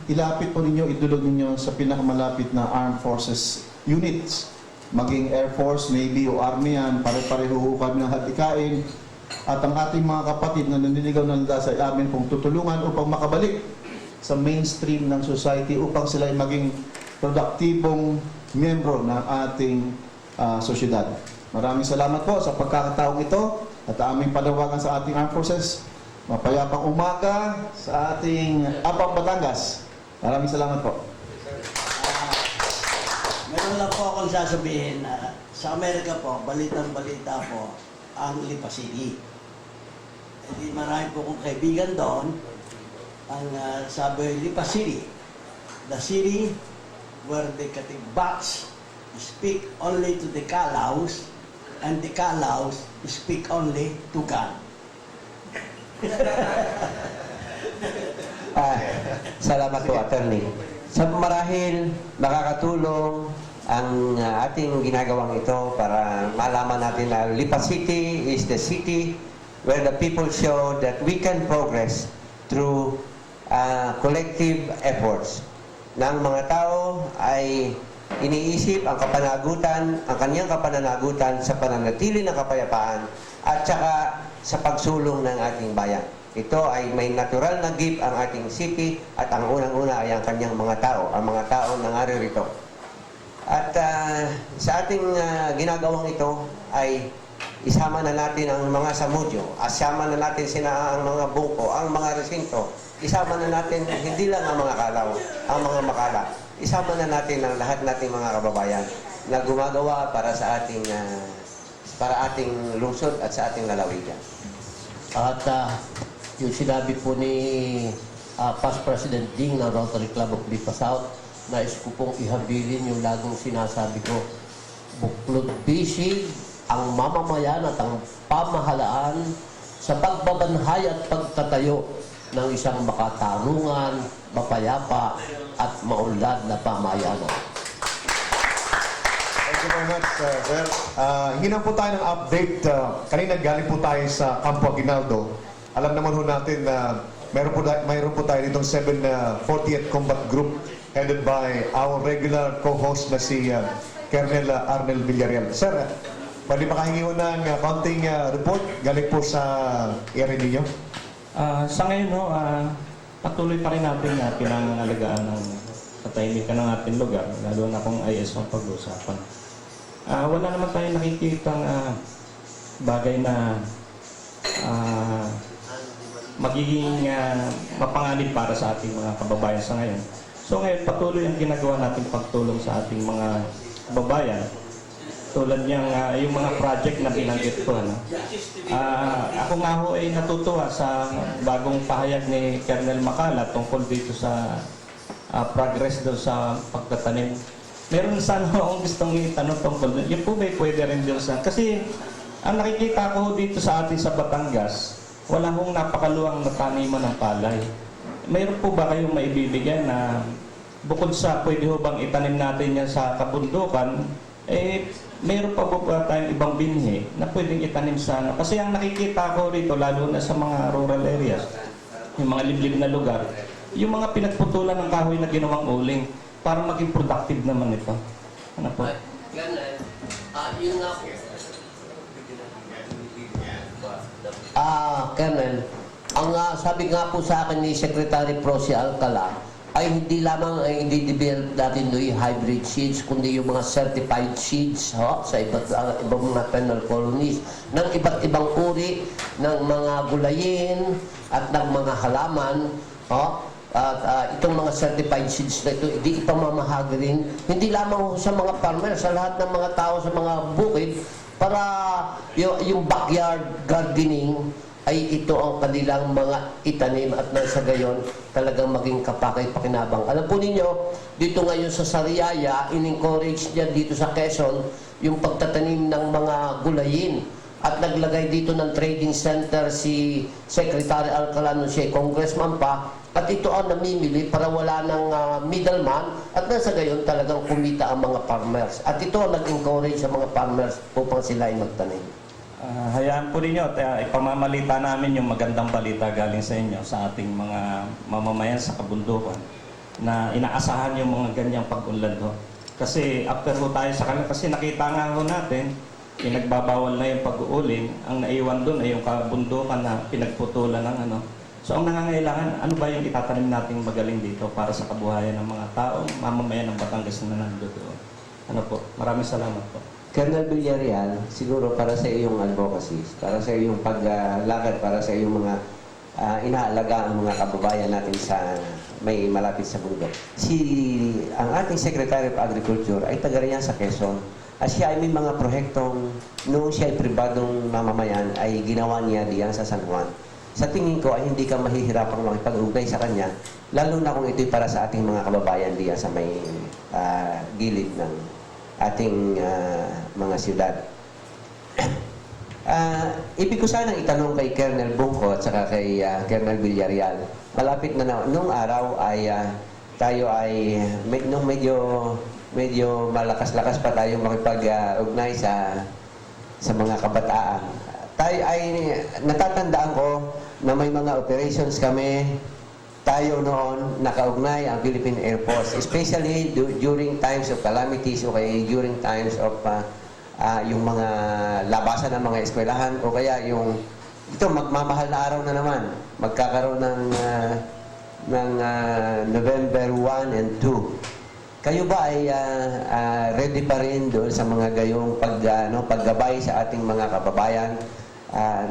ilapit po ninyo, idulog ninyo sa pinakamalapit na Armed Forces units, maging Air Force, Navy o Army yan, pare-pareho kami ng hadikain. At ang ating mga kapatid na naniligaw ng landas ay amin pong tutulungan upang makabalik sa mainstream ng society upang sila ay maging produktibong miyembro ng ating sosyedad. Maraming salamat po sa pagkakataong ito at aming panawagan sa ating armed forces. Mapayapang umaga sa ating APAP Batangas. Maraming salamat po. Meron lang po akong sasabihin na sa Amerika po, balitang-balita po ang Lipa City. Hindi marami po kong kaibigan doon. Ang sabi Lipa City, the city where the Katigbats speak only to the Kalaws and the Kalaws speak only to God. Salamat po, Attorney. Sa marahil makakatulong ang ating ginagawang ito para malaman natin na Lipa City is the city where the people show that we can progress through collective efforts. Ng mga tao ay iniisip ang kanyang kapananagutan sa pananatili ng kapayapaan at saka sa pagsulong ng ating bayan. Ito ay may natural na gift ang ating city at ang unang-una ay ang kanyang mga tao, ang mga tao na naririto. At sa ating ginagawang ito ay isama na natin ang mga samudyo, asama na natin ang mga bungko, ang mga resinto, isama na natin hindi lang ang mga kalaw, ang mga makala, isama na natin ang lahat nating mga kababayan na gumagawa para sa ating lungsod at sa ating lalawigan. At yung sinabi po ni Past President Ding ng Rotary Club of Lipa South, nais ko pong ihabilin yung laging sinasabi ko, buklod bisig ang mamamayan at ang pamahalaan sa pagbabanhay at pagtatayo ng isang makatarungan, mapayapa at maunlad na pamayanan. Thank you very much, sir. Hingi po tayo ng update. Kanina galing po tayo sa Campo Aguinaldo. Alam naman ho natin na mayroon po tayo ditong 40th Combat Group headed by our regular co-host na si Colonel Arnel Villarreal. Sir, pwede makahingi ho ng konting report galing po sa area ninyo? Sa ngayon, patuloy pa rin natin pinangangalagaan ng katahimikan ng ating lugar, lalo na kung IS ang pag-usapan. Wala naman tayong nakikitang bagay na magiging mapanganib para sa ating mga kababayan sa ngayon. So ngayon, patuloy ang ginagawa natin pagtulong sa ating mga kababayan. Tulad niyang yung mga project na binanggit ko. Ako nga ho ay natutuwa sa bagong pahayag ni Colonel Macala tungkol dito sa progress doon sa pagtatanim. Meron sana akong gustong itanong tungkol doon. Yung po ba pwede rin doon sa... Kasi ang nakikita ko dito sa atin sa Batangas, wala hong napakaluwang na taniman ng palay. Mayroon po ba kayong maibibigyan na bukod sa pwede ho bang itanim natin yan sa kabundukan, mayroon pa po ba tayong ibang binhi na pwedeng itanim sa Kasi ang nakikita ko rito, lalo na sa mga rural areas, yung mga liblib na lugar, yung mga pinagputulan ng kahoy na ginawang uling para maging productive naman ito. Ano po? Yun nga po. Colonel, ang sabi nga po sa akin ni Secretary Prosi Alcala, ay hindi lamang ay i-develop natin yung hybrid seeds, kundi yung mga certified seeds sa ibang mga penal colonies ng iba't ibang uri ng mga gulayin at ng mga halaman. At itong mga certified seeds na ito, hindi ipamamahagi rin, hindi lamang sa mga farmer, sa lahat ng mga tao sa mga bukid, para yung backyard gardening ay ito ang kanilang mga itanim at nang sa gayon talagang maging kapakay-pakinabang. Alam po ninyo, dito ngayon sa Sariaya, in-encourage niya dito sa Quezon yung pagtatanim ng mga gulayin at naglagay dito ng trading center si Secretary Alcala nung siya congressman pa at ito ang namimili para wala ng middleman at nasa gayon talagang kumita ang mga farmers. At ito ang nag-encourage sa mga farmers upang sila ay magtanim. Hayaan po ninyo at ipamamalita namin yung magandang balita galing sa inyo sa ating mga mamamayan sa kabundukan na inaasahan yung mga ganyang pag-unlad ho. Kasi after ho tayo sa kanila, kasi nakita nga ho natin, pinagbabawal na yung pag-uuling, ang naiwan doon ay yung kabundukan na pinagputulan ng ano. So ang nangangailangan, ano ba yung itatanim nating magaling dito para sa kabuhayan ng mga tao, mamamayan ng Batangas na nandoon doon. Ano po, maraming salamat po. Colonel Villarreal, siguro para sa iyong advocacy, para sa iyong paglakad, para sa iyong mga inaalaga ang mga kababayan natin sa may malapit sa bundok. Ang ating Secretary of Agriculture ay taga riyan sa Quezon. At siya ay may mga proyektong noong siya ay pribadong mamamayan ay ginawa niya diyan sa San Juan. Sa tingin ko ay hindi ka mahihirapang makipag-ugay sa kanya, lalo na kung ito'y para sa ating mga kababayan diyan sa may gilid ng ating mga siyudad. Ibig ko sanang itanong kay Colonel Bungko at saka kay Colonel Villarreal. Malapit na nung araw ay tayo ay nung medyo malakas-lakas pa tayo makipag-ugnay sa mga kabataan. Tayo ay natatandaan ko na may mga operations kami tayo noon nakaugnay ang Philippine Air Force, especially during times of calamities o kaya during times of yung mga labasan ng mga eskwelahan o kaya yung ito magmamahal na araw na naman magkakaroon ng November 1 and 2. Kayo ba ay ready pa rin doon sa mga gayong paggabay sa ating mga kababayan?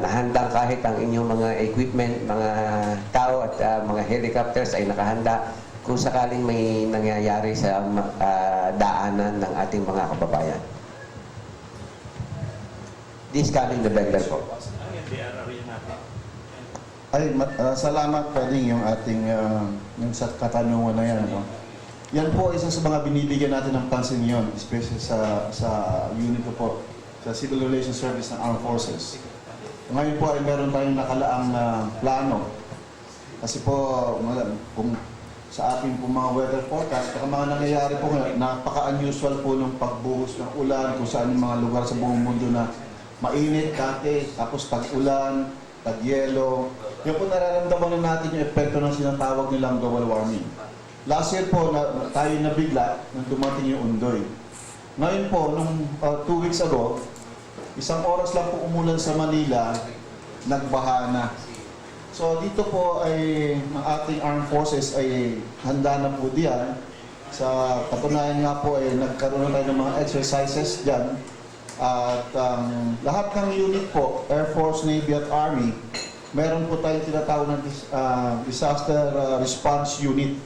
Nahandang kahit ang inyong mga equipment, mga tao at mga helicopters ay nakahanda kung sakaling may nangyayari sa daanan ng ating mga kababayan. This coming November po. Salamat pa rin yung ating yung sa katanungan na yan. No? Yan po isa sa mga binibigyan natin ng pansin ngayon, especially sa unit ko po, sa Civil Relations Service ng Armed Forces. Ngayon po ay meron tayong nakalaang plano. Kasi po, kung sa ating po mga weather forecast, mga nangyayari po ngayon, napaka-unusual po ng pagbuhos ng ulan, kung saan yung mga lugar sa buong mundo na mainit, kate, tapos tag-ulan, tag-yelo. Yung po nararamdaman na natin yung epekto ng sinatawag nilang global warming. Last year po, tayo nabigla nung dumating yung Undoy. Ngayon po, nung 2 weeks ago, 1 oras lang po umulan sa Manila, nagbaha na. So dito po ay ang ating armed forces ay handa na po diyan. Sa katunayan nga po ay nagkaroon na tayo ng mga exercises diyan. At lahat ng unit po, Air Force, Navy at Army, meron po tayong tinatawag ng disaster response unit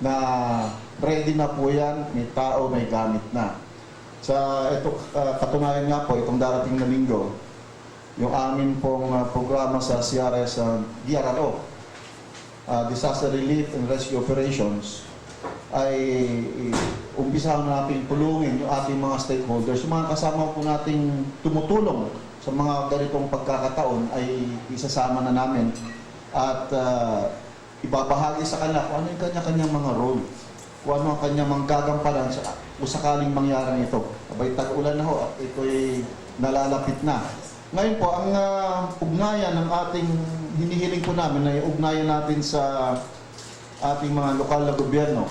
na ready na po yan, may tao, may gamit na. Sa ito, katunayan nga po, itong darating na linggo, yung amin pong programa sa CRS, DRRO, Disaster Relief and Rescue Operations, ay umpisahan natin tulungin yung ating mga stakeholders. Yung mga kasama po nating tumutulong sa mga ganitong pagkakataon ay isasama na namin at ibabahagi sa kanila kung ano yung kanya-kanyang mga role, kung ano ang kanyang manggagampanan kung sakaling mangyari ito. Abay, tag-ulan na ho at ito'y nalalapit na. Ngayon po, ang ugnayan ng ating hinihiling po namin na ugnayan natin sa ating mga lokal na gobyerno.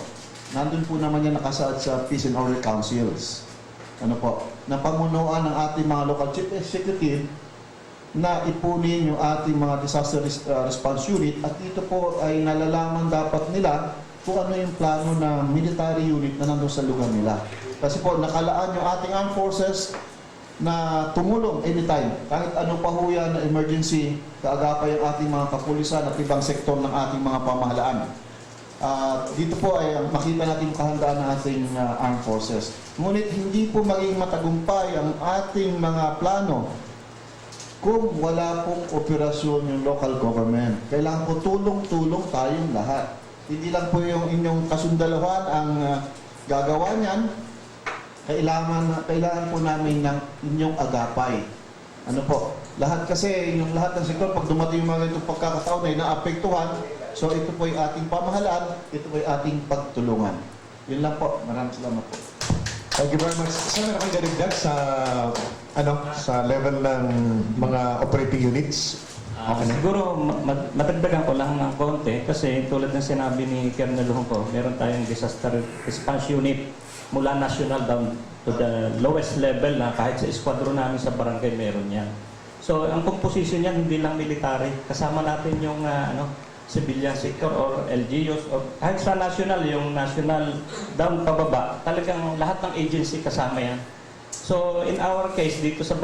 Nandun po naman yan nakasaad sa Peace and Order Councils. Ano po? Na pamunuan ng ating mga local chief executive na ipunin yung ating mga disaster response unit at dito po ay nalalaman dapat nila kung ano yung plano ng military unit na nandun sa lugar nila. Kasi po nakalaan yung ating armed forces na tumulong anytime. Kahit ano pa ho yan na emergency, kaagapay ang ating mga kapulisan at ibang sektor ng ating mga pamahalaan. Dito po ay makita natin yung kahandaan ng ating armed forces. Ngunit hindi po maging matagumpay ang ating mga plano kung wala pong operasyon yung local government. Kailangan po tulong-tulong tayong lahat. Hindi lang po yung inyong kasundalahan ang gagawa niyan. Kailangan po namin ng inyong agapay. Ano po? Lahat kasi, yung lahat ng sektor, pag dumating yung mga itong pagkakataon ay naapektuhan, so ito po yung ating pamahalaan, ito po yung ating pagtulungan. Yun lang po. Maraming salamat po. Thank you very much. Saan na kang ganigdag sa level ng mga operating units? Siguro madagdagan ko lang ng konti kasi tulad ng sinabi ni Colonel Hongko, meron tayong disaster response unit mula national down to the lowest level na kahit sa eskwadron namin sa barangay meron yan. So ang composition niyan hindi lang military, kasama natin yung civilian sector or LGUs or kahit sa national, yung national down pababa, talagang lahat ng agency kasama yan. So in our case, dito sa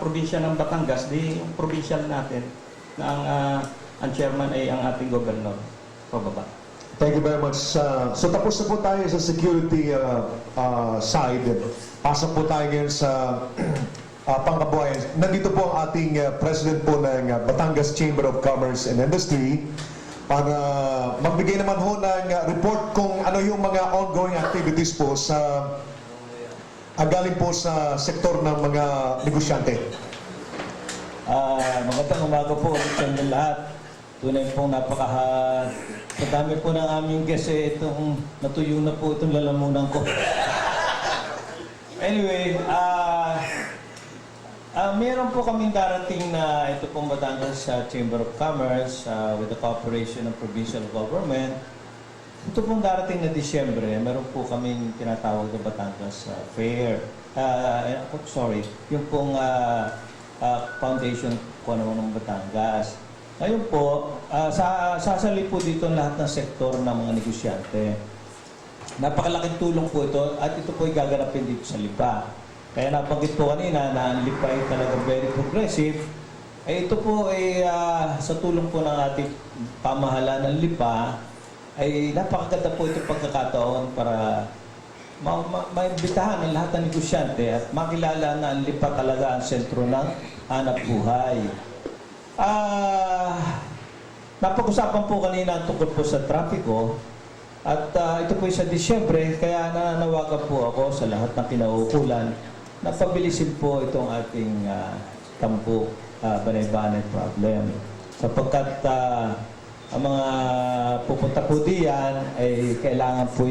probinsya ng Batangas, yung provincial natin, na ang chairman ay ang ating governor. Pababa. Thank you very much. So tapos na po tayo sa security side. Pasok po tayo ngayon sa pangkabuhayan. Nandito po ang ating president po ng Batangas Chamber of Commerce and Industry para magbigay naman ho ng report kung ano yung mga ongoing activities po sa galing po sa sektor ng mga negosyante. Magandang umaga po sa inyo lahat. Tunay pong madami po ng aming guest itong natuyo na po itong lalamunan ko. Anyway, meron po kaming darating na ito pong Batangas Chamber of Commerce with the cooperation ng provincial government. Ito pong darating na Disyembre, meron po kaming tinatawag na Batangas Fair. Yung pong foundation po naman ng Batangas. Ngayon po, sasali po dito lahat ng sektor ng mga negosyante. Napakalaking tulong po ito at ito po ay gaganapin dito sa Lipa. Kaya nabanggit po kanina na ang Lipa ay talaga very progressive. Ito po ay sa tulong po ng ating pamahalaan ng Lipa ay napakaganda po itong pagkakataon para maimbitahan ang lahat ng negosyante at makilala na ang Lipa talaga ang sentro ng hanap buhay. Napag-usapan po kanina tungkol po sa trapiko at ito po sa Disyembre kaya nananawagan po ako sa lahat ng kinauukulan na pabilisin po itong ating tampo banay-banay problem sapagkat ang mga pupunta po diyan ay kailangan po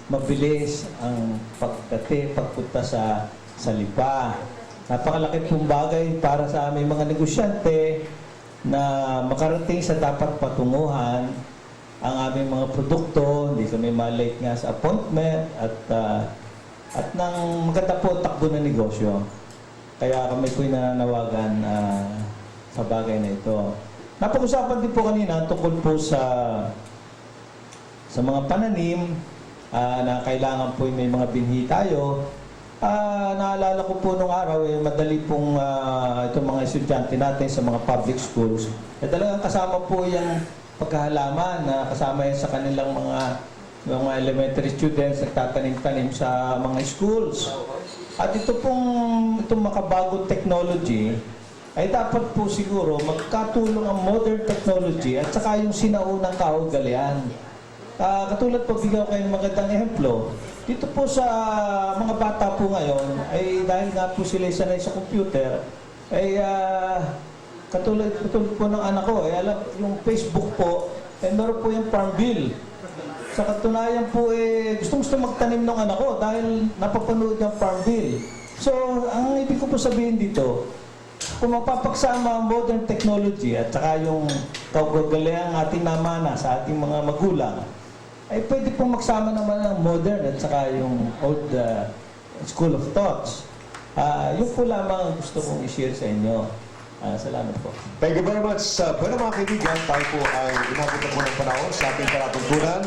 mabilis ang pagpunta sa Lipa. Napakalaki pong bagay para sa aming mga negosyante na makarating sa dapat patunguhan ang aming mga produkto, hindi kami malate nga sa appointment at nang maganda po takbo ng negosyo. Kaya kami po nananawagan sa bagay na ito. Napag-usapan din po kanina tungkol po sa mga pananim na kailangan po may mga binhi tayo. Naalala ko po nung araw, madali pong itong mga estudyante natin sa mga public schools. Talagang kasama po yung pagkahalaman na kasama yan sa kanilang mga elementary students nagtatanim-tanim sa mga schools. At itong makabagong technology ay dapat po siguro magkatulong ang modern technology at saka yung sinaunang kaugalian. Katulad po, bigyan ko kayong magandang ehemplo. Dito po sa mga bata po ngayon, ay dahil nga po sila sanay sa computer, ay katulad po ng anak ko, alam, yung Facebook po, meron po yung Farm Bill. Sa katunayan po, gustong-gusto magtanim ng anak ko dahil napapanood yung Farm Bill. So, ang ibig ko po sabihin dito, kung mapapagsama ang modern technology at saka yung kaugalian ating namana sa ating mga magulang, ay pwede pong magsama naman ng modern at saka yung old school of thoughts. Yun po lamang gusto kong i-share sa inyo. Salamat po. Thank you very much. Bueno mga kaibigan, tayo po ay inabot na po ng panahon sa ating palatuntunan.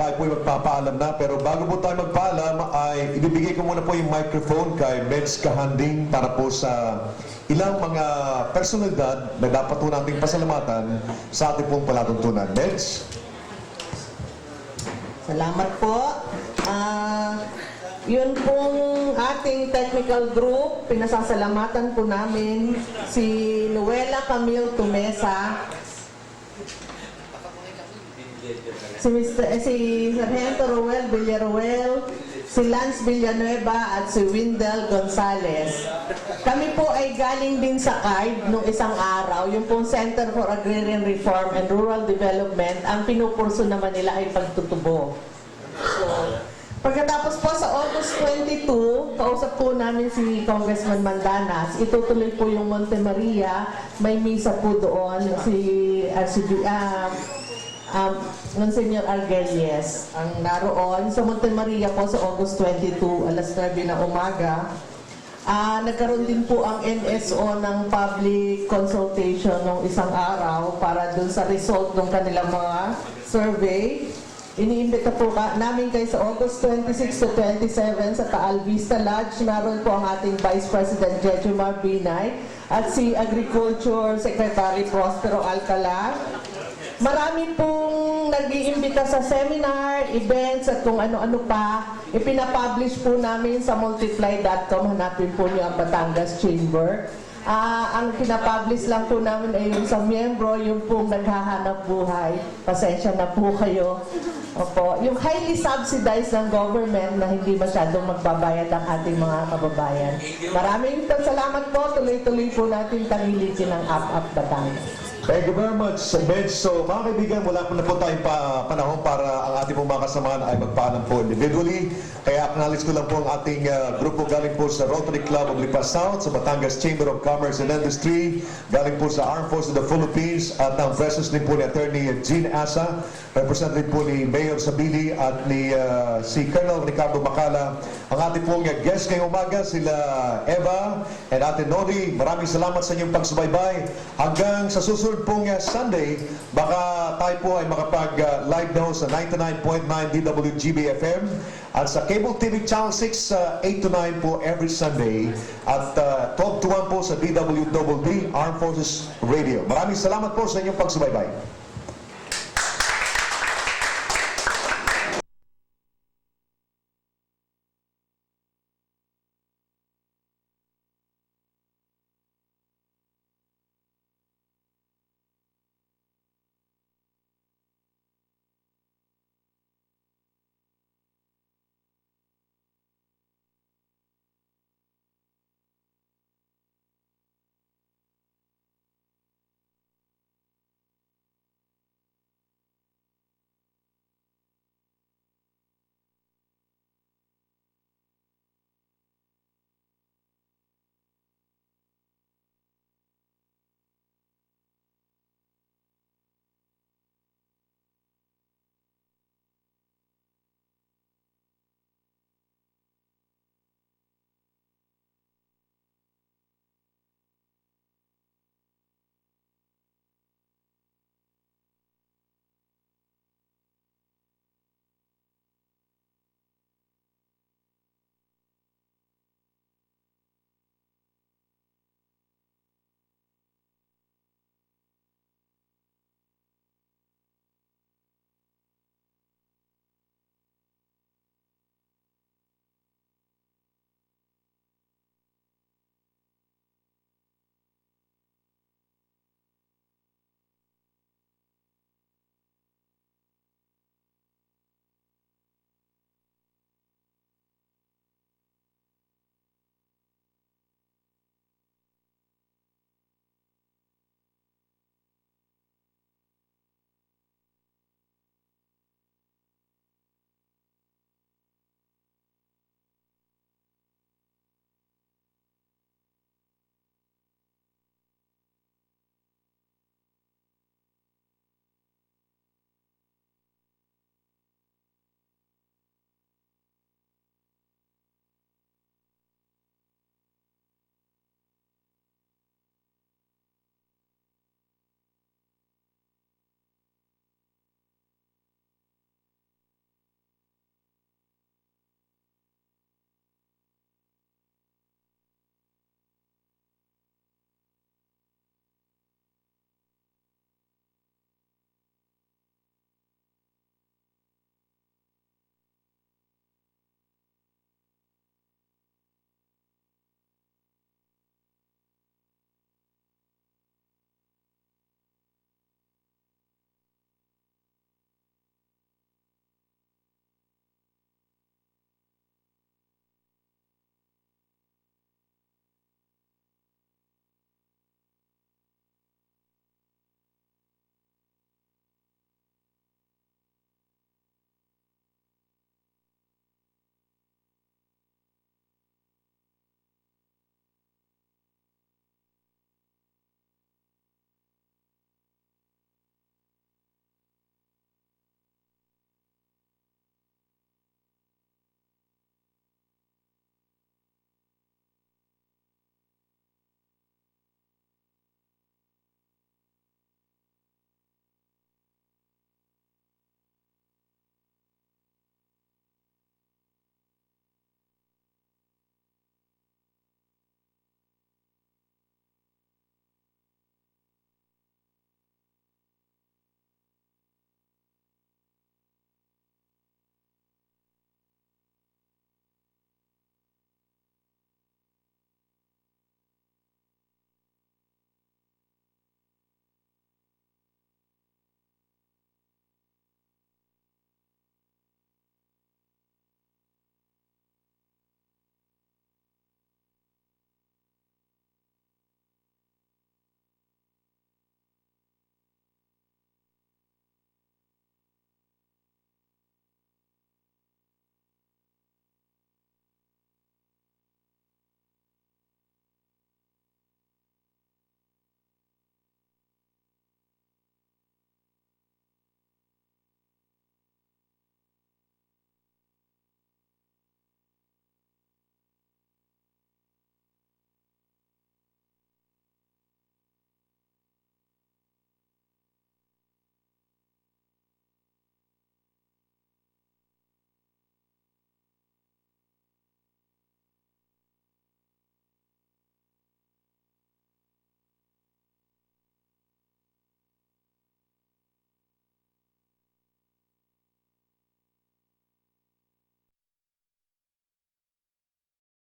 Tayo po ay magpapaalam na, pero bago po tayo magpaalam, ay ibibigay ko muna po yung microphone kay Meds Kahanding para po sa ilang mga personalidad na dapat po nating pasalamatan sa ating pong palatuntunan. Meds? Salamat po. Yun pong ating technical group, pinasasalamatan po namin si Noela Camille Tumesa, si Sargento Roel Villaruel, si Lance Villanueva at si Windel Gonzales. Kami po ay galing din sa CARD nung isang araw, yung pong Center for Agrarian Reform and Rural Development, ang pinupurso naman nila ay pagtutubo. So, pagkatapos po sa August 22, kausap po namin si Congressman Mandanas. Itutuloy po yung Monte Maria. May misa po doon. Si Monsignor Argelies ang naroon. Sa Monte Maria po sa August 22, alas 9 na umaga. Nagkaroon din po ang NSO ng public consultation ng isang araw para dun sa result ng kanilang mga survey. Iniimbita po namin kayo sa August 26 to 27 sa Taal Vista Lodge. Naroon po ang ating Vice President Jejomar Binay at si Agriculture Secretary Prospero Alcala. Marami pong nag-iimbita sa seminar, events at kung ano-ano pa. Ipinapublish po namin sa multiply.com. Hanapin po niyo ang Batangas Chamber. Ang pinapublish lang po namin ay yung sa miyembro, yung pong naghahanap buhay. Pasensya na po kayo. Opo, yung highly subsidized ng government na hindi masyadong magbabayad ang ating mga kababayan. Maraming salamat po. Tuloy-tuloy po natin tangilikin ng Up Batangas. Thank you very much, Benj. So, mga kaibigan, wala po na po tayong panahon para ang ating pong mga kasamahan ay magpaalam po individually. Kaya acknowledge ko lang po ang ating grupo galing po sa Rotary Club of Lipa South, sa Batangas Chamber of Commerce and Industry, galing po sa Armed Forces of the Philippines, at ang presence din po ni Attorney Gene Asa, representative po ni Mayor Sabili at ni si Colonel Ricardo Macala. Ang ating pong guest ngayong umaga, sila Eva and Ate Nori. Maraming salamat sa inyong pagsubaybay. Hanggang sa susunod pong Sunday, baka tayo po ay makapag-live now sa 99.9 DWGB FM at sa Cable TV Channel 6, 8 to 9 po every Sunday at 12 to 1 po sa DWDD Armed Forces Radio. Maraming salamat po sa inyong pagsubaybay.